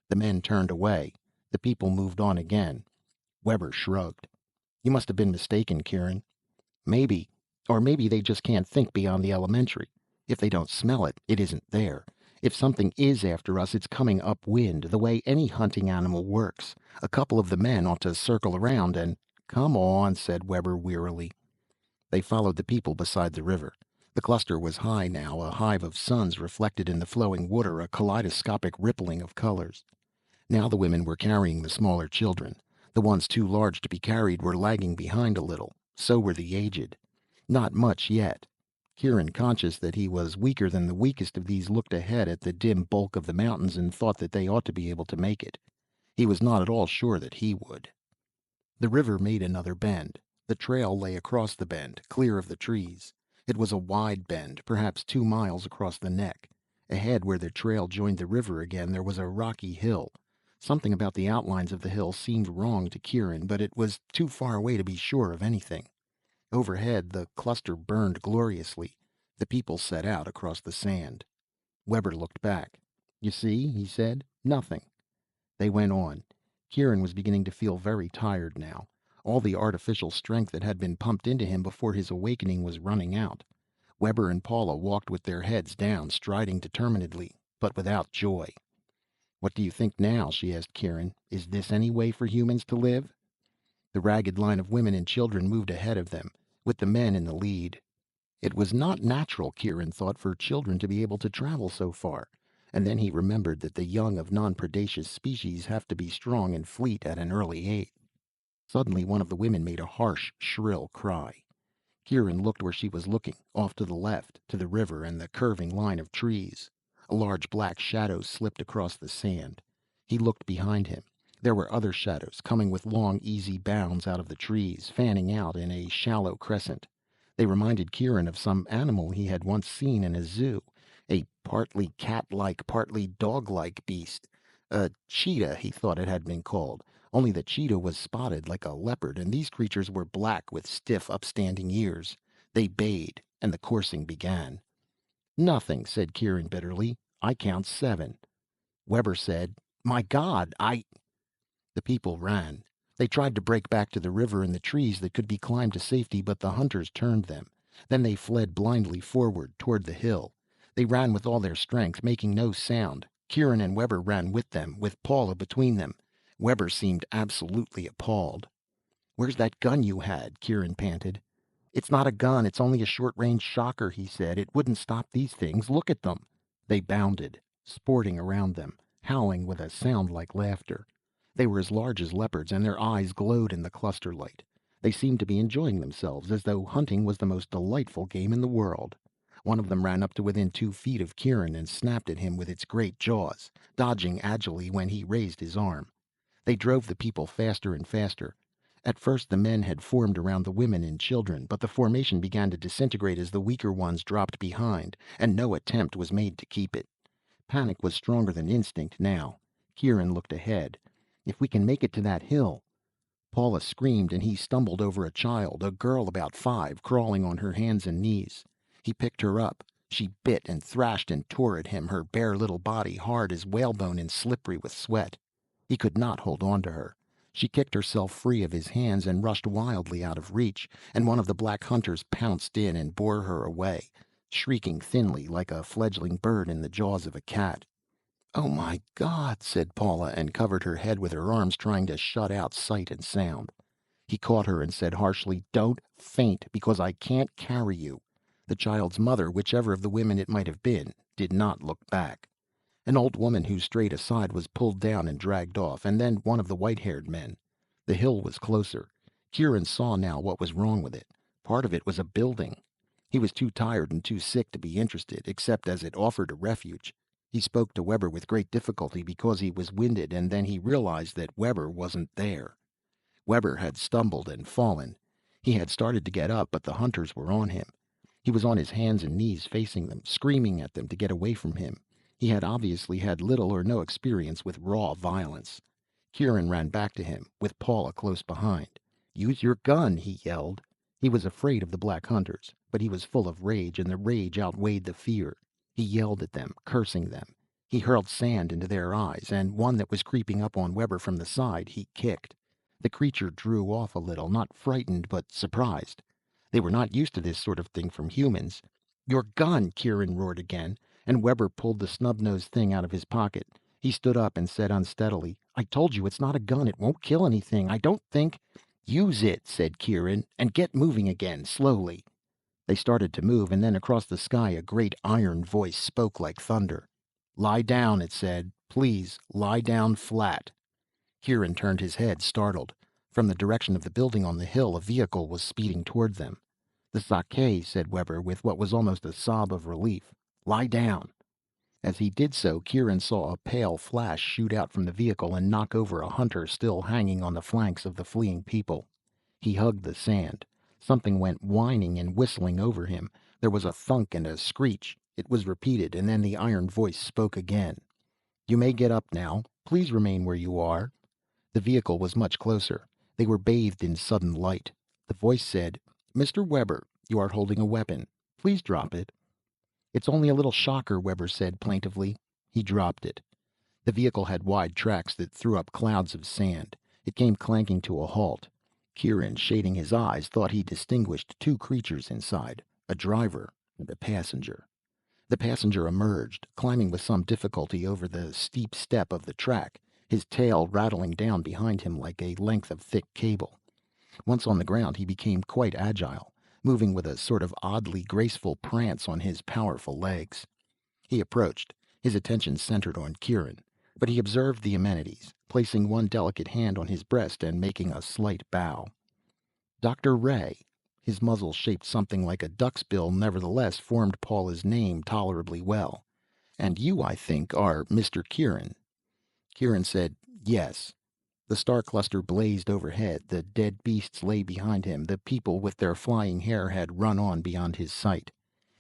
The men turned away. The people moved on again. Weber shrugged. "You must have been mistaken, Kieran." "Maybe. Or maybe they just can't think beyond the elementary. If they don't smell it, it isn't there. If something is after us, it's coming upwind, the way any hunting animal works. A couple of the men ought to circle around and—" "Come on," said Weber wearily. They followed the people beside the river. The cluster was high now, a hive of suns reflected in the flowing water, a kaleidoscopic rippling of colors. Now the women were carrying the smaller children. The ones too large to be carried were lagging behind a little. So were the aged. Not much yet. Kieran, conscious that he was weaker than the weakest of these, looked ahead at the dim bulk of the mountains and thought that they ought to be able to make it. He was not at all sure that he would. The river made another bend. The trail lay across the bend, clear of the trees. It was a wide bend, perhaps 2 miles across the neck. Ahead, where the trail joined the river again, there was a rocky hill. Something about the outlines of the hill seemed wrong to Kieran, but it was too far away to be sure of anything. Overhead, the cluster burned gloriously. The people set out across the sand. Weber looked back. "You see," he said. "Nothing." They went on. Kieran was beginning to feel very tired now. All the artificial strength that had been pumped into him before his awakening was running out. Weber and Paula walked with their heads down, striding determinedly, but without joy. "What do you think now?" she asked Kieran. "Is this any way for humans to live?" The ragged line of women and children moved ahead of them, with the men in the lead. It was not natural, Kieran thought, for children to be able to travel so far. And then he remembered that the young of non-predaceous species have to be strong and fleet at an early age. Suddenly one of the women made a harsh, shrill cry. Kieran looked where she was looking, off to the left, to the river and the curving line of trees. A large black shadow slipped across the sand. He looked behind him. There were other shadows, coming with long, easy bounds out of the trees, fanning out in a shallow crescent. They reminded Kieran of some animal he had once seen in a zoo, a partly cat-like, partly dog-like beast. A cheetah, he thought it had been called, only the cheetah was spotted like a leopard, and these creatures were black with stiff, upstanding ears. They bayed, and the coursing began. "Nothing," said Kieran bitterly. "I count 7. Weber said, "My God, I—" The people ran. They tried to break back to the river and the trees that could be climbed to safety, but the hunters turned them. Then they fled blindly forward, toward the hill. They ran with all their strength, making no sound. Kieran and Weber ran with them, with Paula between them. Weber seemed absolutely appalled. "Where's that gun you had?" Kieran panted. "It's not a gun, it's only a short-range shocker," he said. "It wouldn't stop these things. Look at them." They bounded, sporting around them, howling with a sound like laughter. They were as large as leopards, and their eyes glowed in the cluster light. They seemed to be enjoying themselves, as though hunting was the most delightful game in the world. One of them ran up to within 2 feet of Kieran and snapped at him with its great jaws, dodging agilely when he raised his arm. They drove the people faster and faster. At first the men had formed around the women and children, but the formation began to disintegrate as the weaker ones dropped behind, and no attempt was made to keep it. Panic was stronger than instinct now. Kieran looked ahead. "If we can make it to that hill—" Paula screamed, and he stumbled over a child, a girl about 5, crawling on her hands and knees. He picked her up. She bit and thrashed and tore at him, her bare little body hard as whalebone and slippery with sweat. He could not hold on to her. She kicked herself free of his hands and rushed wildly out of reach, and one of the black hunters pounced in and bore her away, shrieking thinly like a fledgling bird in the jaws of a cat. "Oh my God," said Paula, and covered her head with her arms, trying to shut out sight and sound. He caught her and said harshly, "Don't faint, because I can't carry you." The child's mother, whichever of the women it might have been, did not look back. An old woman who strayed aside was pulled down and dragged off, and then one of the white-haired men. The hill was closer. Kieran saw now what was wrong with it. Part of it was a building. He was too tired and too sick to be interested, except as it offered a refuge. He spoke to Weber with great difficulty because he was winded, and then he realized that Weber wasn't there. Weber had stumbled and fallen. He had started to get up, but the hunters were on him. He was on his hands and knees facing them, screaming at them to get away from him. He had obviously had little or no experience with raw violence. Kieran ran back to him, with Paula close behind. "Use your gun," he yelled. He was afraid of the black hunters, but he was full of rage, and the rage outweighed the fear. He yelled at them, cursing them. He hurled sand into their eyes, and one that was creeping up on Weber from the side he kicked. The creature drew off a little, not frightened, but surprised. They were not used to this sort of thing from humans. "Your gun!" Kieran roared again, and Weber pulled the snub-nosed thing out of his pocket. He stood up and said unsteadily, "I told you it's not a gun. It won't kill anything. I don't think—" Use it, said Kieran, and get moving again, slowly. They started to move, and then across the sky a great iron voice spoke like thunder. Lie down, it said. Please, lie down flat. Kieran turned his head, startled. From the direction of the building on the hill, a vehicle was speeding toward them. The Sake, said Weber, with what was almost a sob of relief. Lie down. As he did so, Kieran saw a pale flash shoot out from the vehicle and knock over a hunter still hanging on the flanks of the fleeing people. He hugged the sand. Something went whining and whistling over him. There was a thunk and a screech. It was repeated, and then the iron voice spoke again. You may get up now. Please remain where you are. The vehicle was much closer. They were bathed in sudden light. The voice said, Mr. Weber, you are holding a weapon. Please drop it. It's only a little shocker, Weber said plaintively. He dropped it. The vehicle had wide tracks that threw up clouds of sand. It came clanking to a halt. Kieran, shading his eyes, thought he distinguished two creatures inside, a driver and a passenger. The passenger emerged, climbing with some difficulty over the steep step of the track, his tail rattling down behind him like a length of thick cable. Once on the ground, he became quite agile, moving with a sort of oddly graceful prance on his powerful legs. He approached, his attention centered on Kieran, but he observed the amenities, placing one delicate hand on his breast and making a slight bow. Dr. Ray. His muzzle, shaped something like a duck's bill, nevertheless formed Paula's name tolerably well. And you, I think, are Mr. Kieran. Kieran said, yes. The star cluster blazed overhead. The dead beasts lay behind him. The people with their flying hair had run on beyond his sight.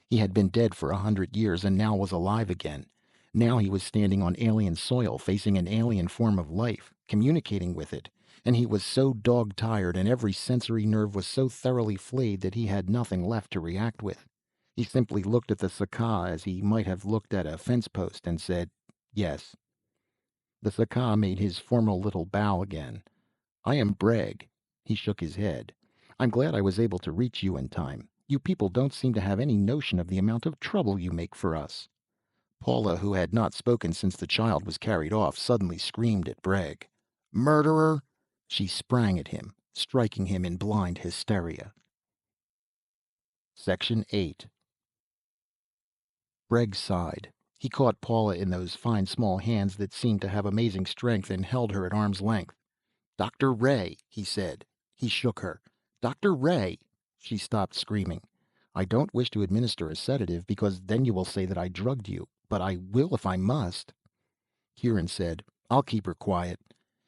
He had been dead for 100 years and now was alive again. Now he was standing on alien soil, facing an alien form of life, communicating with it. And he was so dog-tired and every sensory nerve was so thoroughly flayed that he had nothing left to react with. He simply looked at the Saka as he might have looked at a fence post and said, yes. The Saka made his formal little bow again. I am Breg. He shook his head. I'm glad I was able to reach you in time. You people don't seem to have any notion of the amount of trouble you make for us. Paula, who had not spoken since the child was carried off, suddenly screamed at Breg. Murderer! She sprang at him, striking him in blind hysteria. Section 8. Breg sighed. He caught Paula in those fine small hands that seemed to have amazing strength and held her at arm's length. Dr. Ray, he said. He shook her. Dr. Ray! She stopped screaming. I don't wish to administer a sedative because then you will say that I drugged you, but I will if I must. Kieran said, I'll keep her quiet.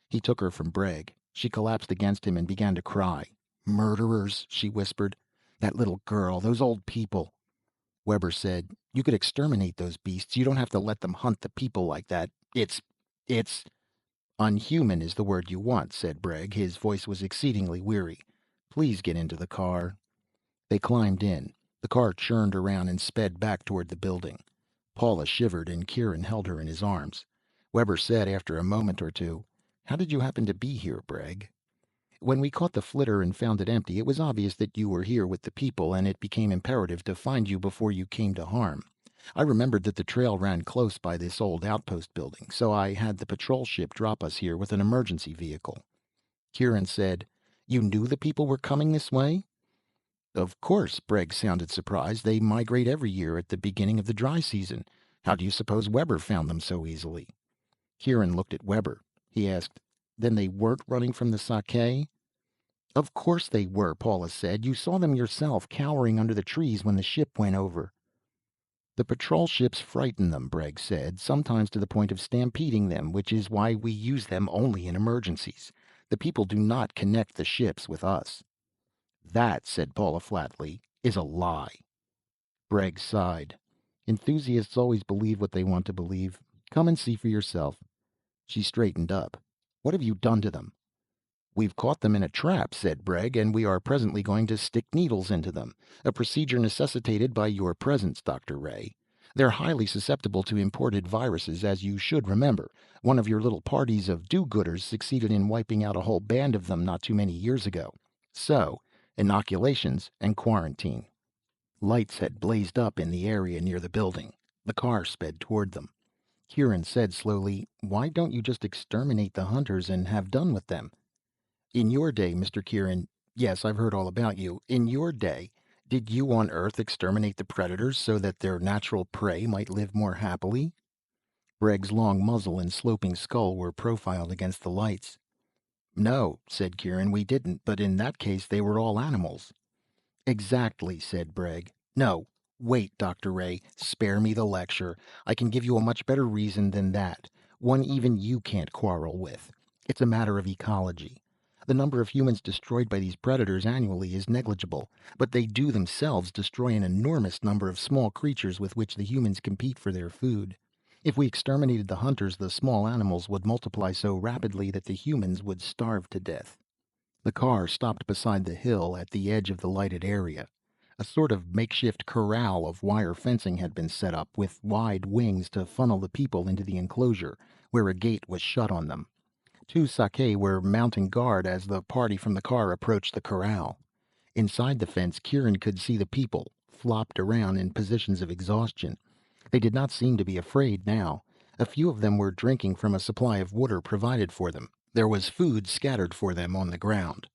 He took her from Breg. She collapsed against him and began to cry. Murderers, she whispered. That little girl, those old people. Weber said, you could exterminate those beasts. You don't have to let them hunt the people like that. It's... Unhuman is the word you want, said Breg. His voice was exceedingly weary. Please get into the car. They climbed in. The car churned around and sped back toward the building. Paula shivered and Kieran held her in his arms. Weber said after a moment or two, how did you happen to be here, Breg? When we caught the flitter and found it empty, it was obvious that you were here with the people, and it became imperative to find you before you came to harm. I remembered that the trail ran close by this old outpost building, so I had the patrol ship drop us here with an emergency vehicle. Kieran said, you knew the people were coming this way? Of course, Breg sounded surprised. They migrate every year at the beginning of the dry season. How do you suppose Weber found them so easily? Kieran looked at Weber. He asked, then they weren't running from the Sake? Of course they were, Paula said. You saw them yourself, cowering under the trees when the ship went over. The patrol ships frighten them, Breg said, sometimes to the point of stampeding them, which is why we use them only in emergencies. The people do not connect the ships with us. That, said Paula flatly, is a lie. Breg sighed. Enthusiasts always believe what they want to believe. Come and see for yourself. She straightened up. What have you done to them? We've caught them in a trap, said Breg, and we are presently going to stick needles into them, a procedure necessitated by your presence, Dr. Ray. They're highly susceptible to imported viruses, as you should remember. One of your little parties of do-gooders succeeded in wiping out a whole band of them not too many years ago. So, inoculations and quarantine. Lights had blazed up in the area near the building. The car sped toward them. Kieran said slowly, why don't you just exterminate the hunters and have done with them? In your day, Mr. Kieran, yes, I've heard all about you. In your day, did you on Earth exterminate the predators so that their natural prey might live more happily? Bregg's long muzzle and sloping skull were profiled against the lights. No, said Kieran, we didn't, but in that case they were all animals. Exactly, said Bregg. No, wait, Dr. Ray, spare me the lecture. I can give you a much better reason than that, one even you can't quarrel with. It's a matter of ecology. The number of humans destroyed by these predators annually is negligible, but they do themselves destroy an enormous number of small creatures with which the humans compete for their food. If we exterminated the hunters, the small animals would multiply so rapidly that the humans would starve to death. The car stopped beside the hill at the edge of the lighted area. A sort of makeshift corral of wire fencing had been set up, with wide wings to funnel the people into the enclosure, where a gate was shut on them. Two Sake were mounting guard as the party from the car approached the corral. Inside the fence, Kieran could see the people, flopped around in positions of exhaustion. They did not seem to be afraid now. A few of them were drinking from a supply of water provided for them. There was food scattered for them on the ground.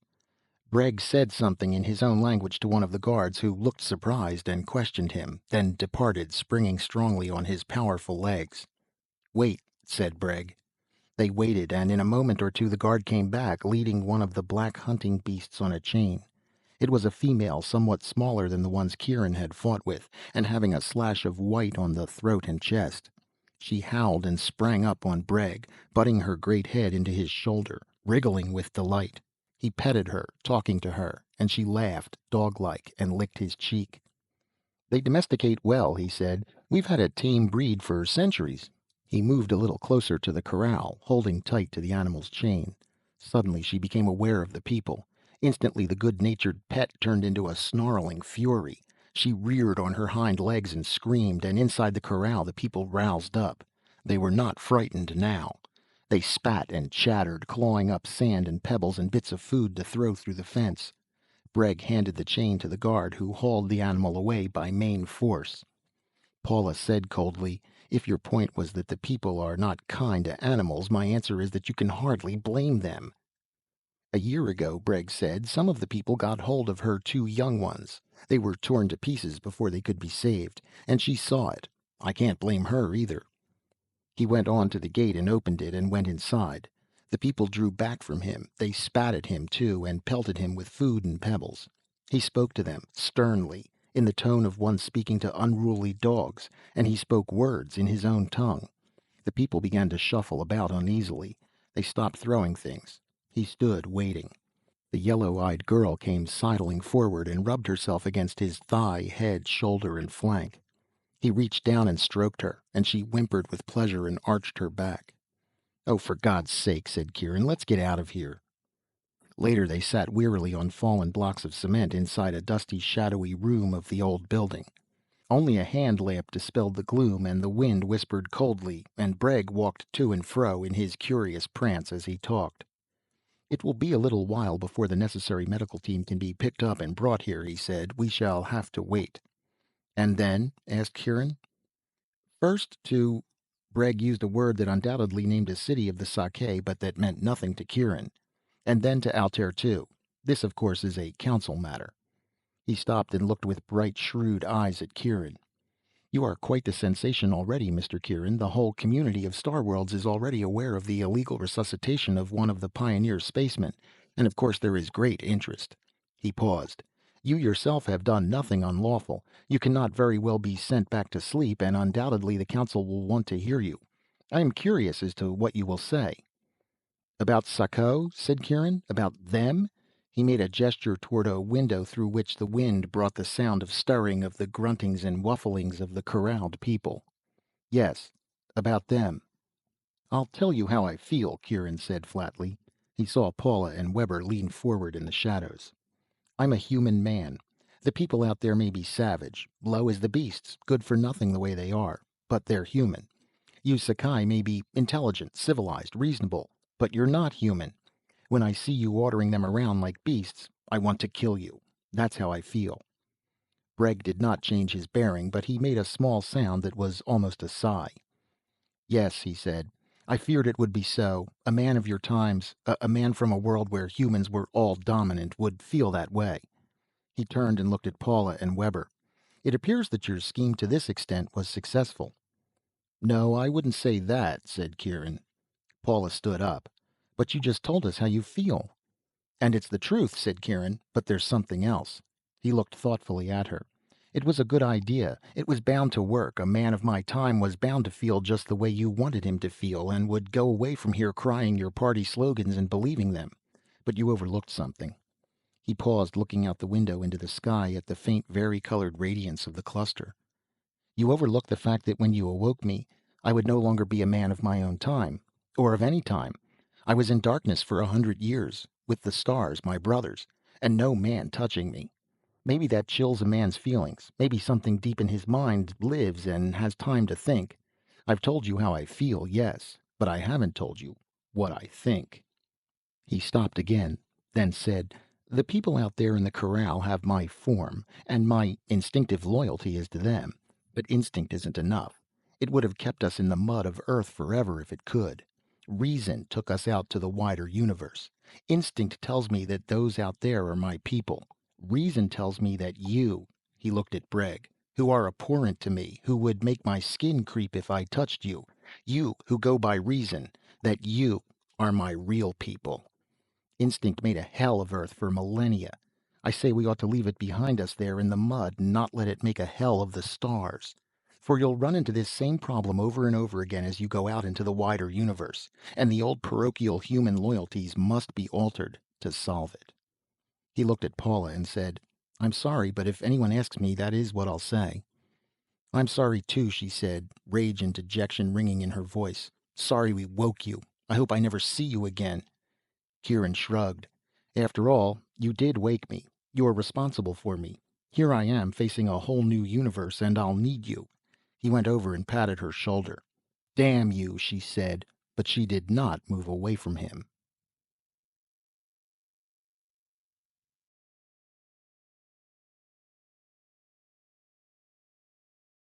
Bregg said something in his own language to one of the guards, who looked surprised and questioned him, then departed, springing strongly on his powerful legs. Wait, said Bregg. They waited, and in a moment or two the guard came back, leading one of the black hunting beasts on a chain. It was a female, somewhat smaller than the ones Kieran had fought with, and having a slash of white on the throat and chest. She howled and sprang up on Bregg, butting her great head into his shoulder, wriggling with delight. He petted her, talking to her, and she laughed, dog-like, and licked his cheek. They domesticate well, he said. We've had a tame breed for centuries. He moved a little closer to the corral, holding tight to the animal's chain. Suddenly she became aware of the people. Instantly the good-natured pet turned into a snarling fury. She reared on her hind legs and screamed, and inside the corral the people roused up. They were not frightened now. They spat and chattered, clawing up sand and pebbles and bits of food to throw through the fence. Bregg handed the chain to the guard, who hauled the animal away by main force. Paula said coldly, "If your point was that the people are not kind to animals, my answer is that you can hardly blame them." "A year ago," Bregg said, "some of the people got hold of her two young ones. They were torn to pieces before they could be saved, and she saw it. I can't blame her either." He went on to the gate and opened it and went inside. The people drew back from him. They spat at him, too, and pelted him with food and pebbles. He spoke to them, sternly, in the tone of one speaking to unruly dogs, and he spoke words in his own tongue. The people began to shuffle about uneasily. They stopped throwing things. He stood, waiting. The yellow-eyed girl came sidling forward and rubbed herself against his thigh, head, shoulder, and flank. He reached down and stroked her, and she whimpered with pleasure and arched her back. "Oh, for God's sake," said Kieran, "let's get out of here." Later they sat wearily on fallen blocks of cement inside a dusty, shadowy room of the old building. Only a hand lamp dispelled the gloom, and the wind whispered coldly, and Bregg walked to and fro in his curious prance as he talked. "It will be a little while before the necessary medical team can be picked up and brought here," he said. "We shall have to wait." "And then?" asked Kieran. "First to—" Bregg used a word that undoubtedly named a city of the Sake, but that meant nothing to Kieran. "And then to Altair too. This, of course, is a council matter." He stopped and looked with bright, shrewd eyes at Kieran. "You are quite the sensation already, Mr. Kieran. The whole community of Star Worlds is already aware of the illegal resuscitation of one of the Pioneer spacemen, and of course there is great interest." He paused. "You yourself have done nothing unlawful. You cannot very well be sent back to sleep, and undoubtedly the Council will want to hear you. I am curious as to what you will say." "About Sako?" said Kieran. "About them?" He made a gesture toward a window through which the wind brought the sound of stirring, of the gruntings and wufflings of the corralled people. "Yes, about them." "I'll tell you how I feel," Kieran said flatly. He saw Paula and Weber lean forward in the shadows. "I'm a human man. The people out there may be savage, low as the beasts, good for nothing the way they are, but they're human. You Sakai may be intelligent, civilized, reasonable, but you're not human. When I see you ordering them around like beasts, I want to kill you. That's how I feel." Bregg did not change his bearing, but he made a small sound that was almost a sigh. "Yes," he said, I feared it would be so. A man of your times, a man from a world where humans were all dominant, would feel that way." He turned and looked at Paula and Weber. "It appears that your scheme to this extent was successful." "No, I wouldn't say that," said Kieran. Paula stood up. "But you just told us how you feel." "And it's the truth," said Kieran, "but there's something else." He looked thoughtfully at her. "It was a good idea. It was bound to work. A man of my time was bound to feel just the way you wanted him to feel, and would go away from here crying your party slogans and believing them. But you overlooked something." He paused, looking out the window into the sky at the faint vari-colored radiance of the cluster. "You overlooked the fact that when you awoke me, I would no longer be a man of my own time, or of any time. I was in darkness for 100 years, with the stars, my brothers, and no man touching me. Maybe that chills a man's feelings. Maybe something deep in his mind lives and has time to think. I've told you how I feel, yes, but I haven't told you what I think." He stopped again, then said, "The people out there in the corral have my form, and my instinctive loyalty is to them. But instinct isn't enough. It would have kept us in the mud of Earth forever if it could. Reason took us out to the wider universe. Instinct tells me that those out there are my people. Reason tells me that you," he looked at Breg, "who are abhorrent to me, who would make my skin creep if I touched you, you who go by reason, that you are my real people. Instinct made a hell of Earth for millennia. I say we ought to leave it behind us there in the mud and not let it make a hell of the stars. For you'll run into this same problem over and over again as you go out into the wider universe, and the old parochial human loyalties must be altered to solve it." He looked at Paula and said, "I'm sorry, but if anyone asks me, that is what I'll say." "I'm sorry too," she said, rage and dejection ringing in her voice. "Sorry we woke you. I hope I never see you again." Kieran shrugged. "After all, you did wake me. You're responsible for me. Here I am, facing a whole new universe, and I'll need you." He went over and patted her shoulder. "Damn you," she said, but she did not move away from him.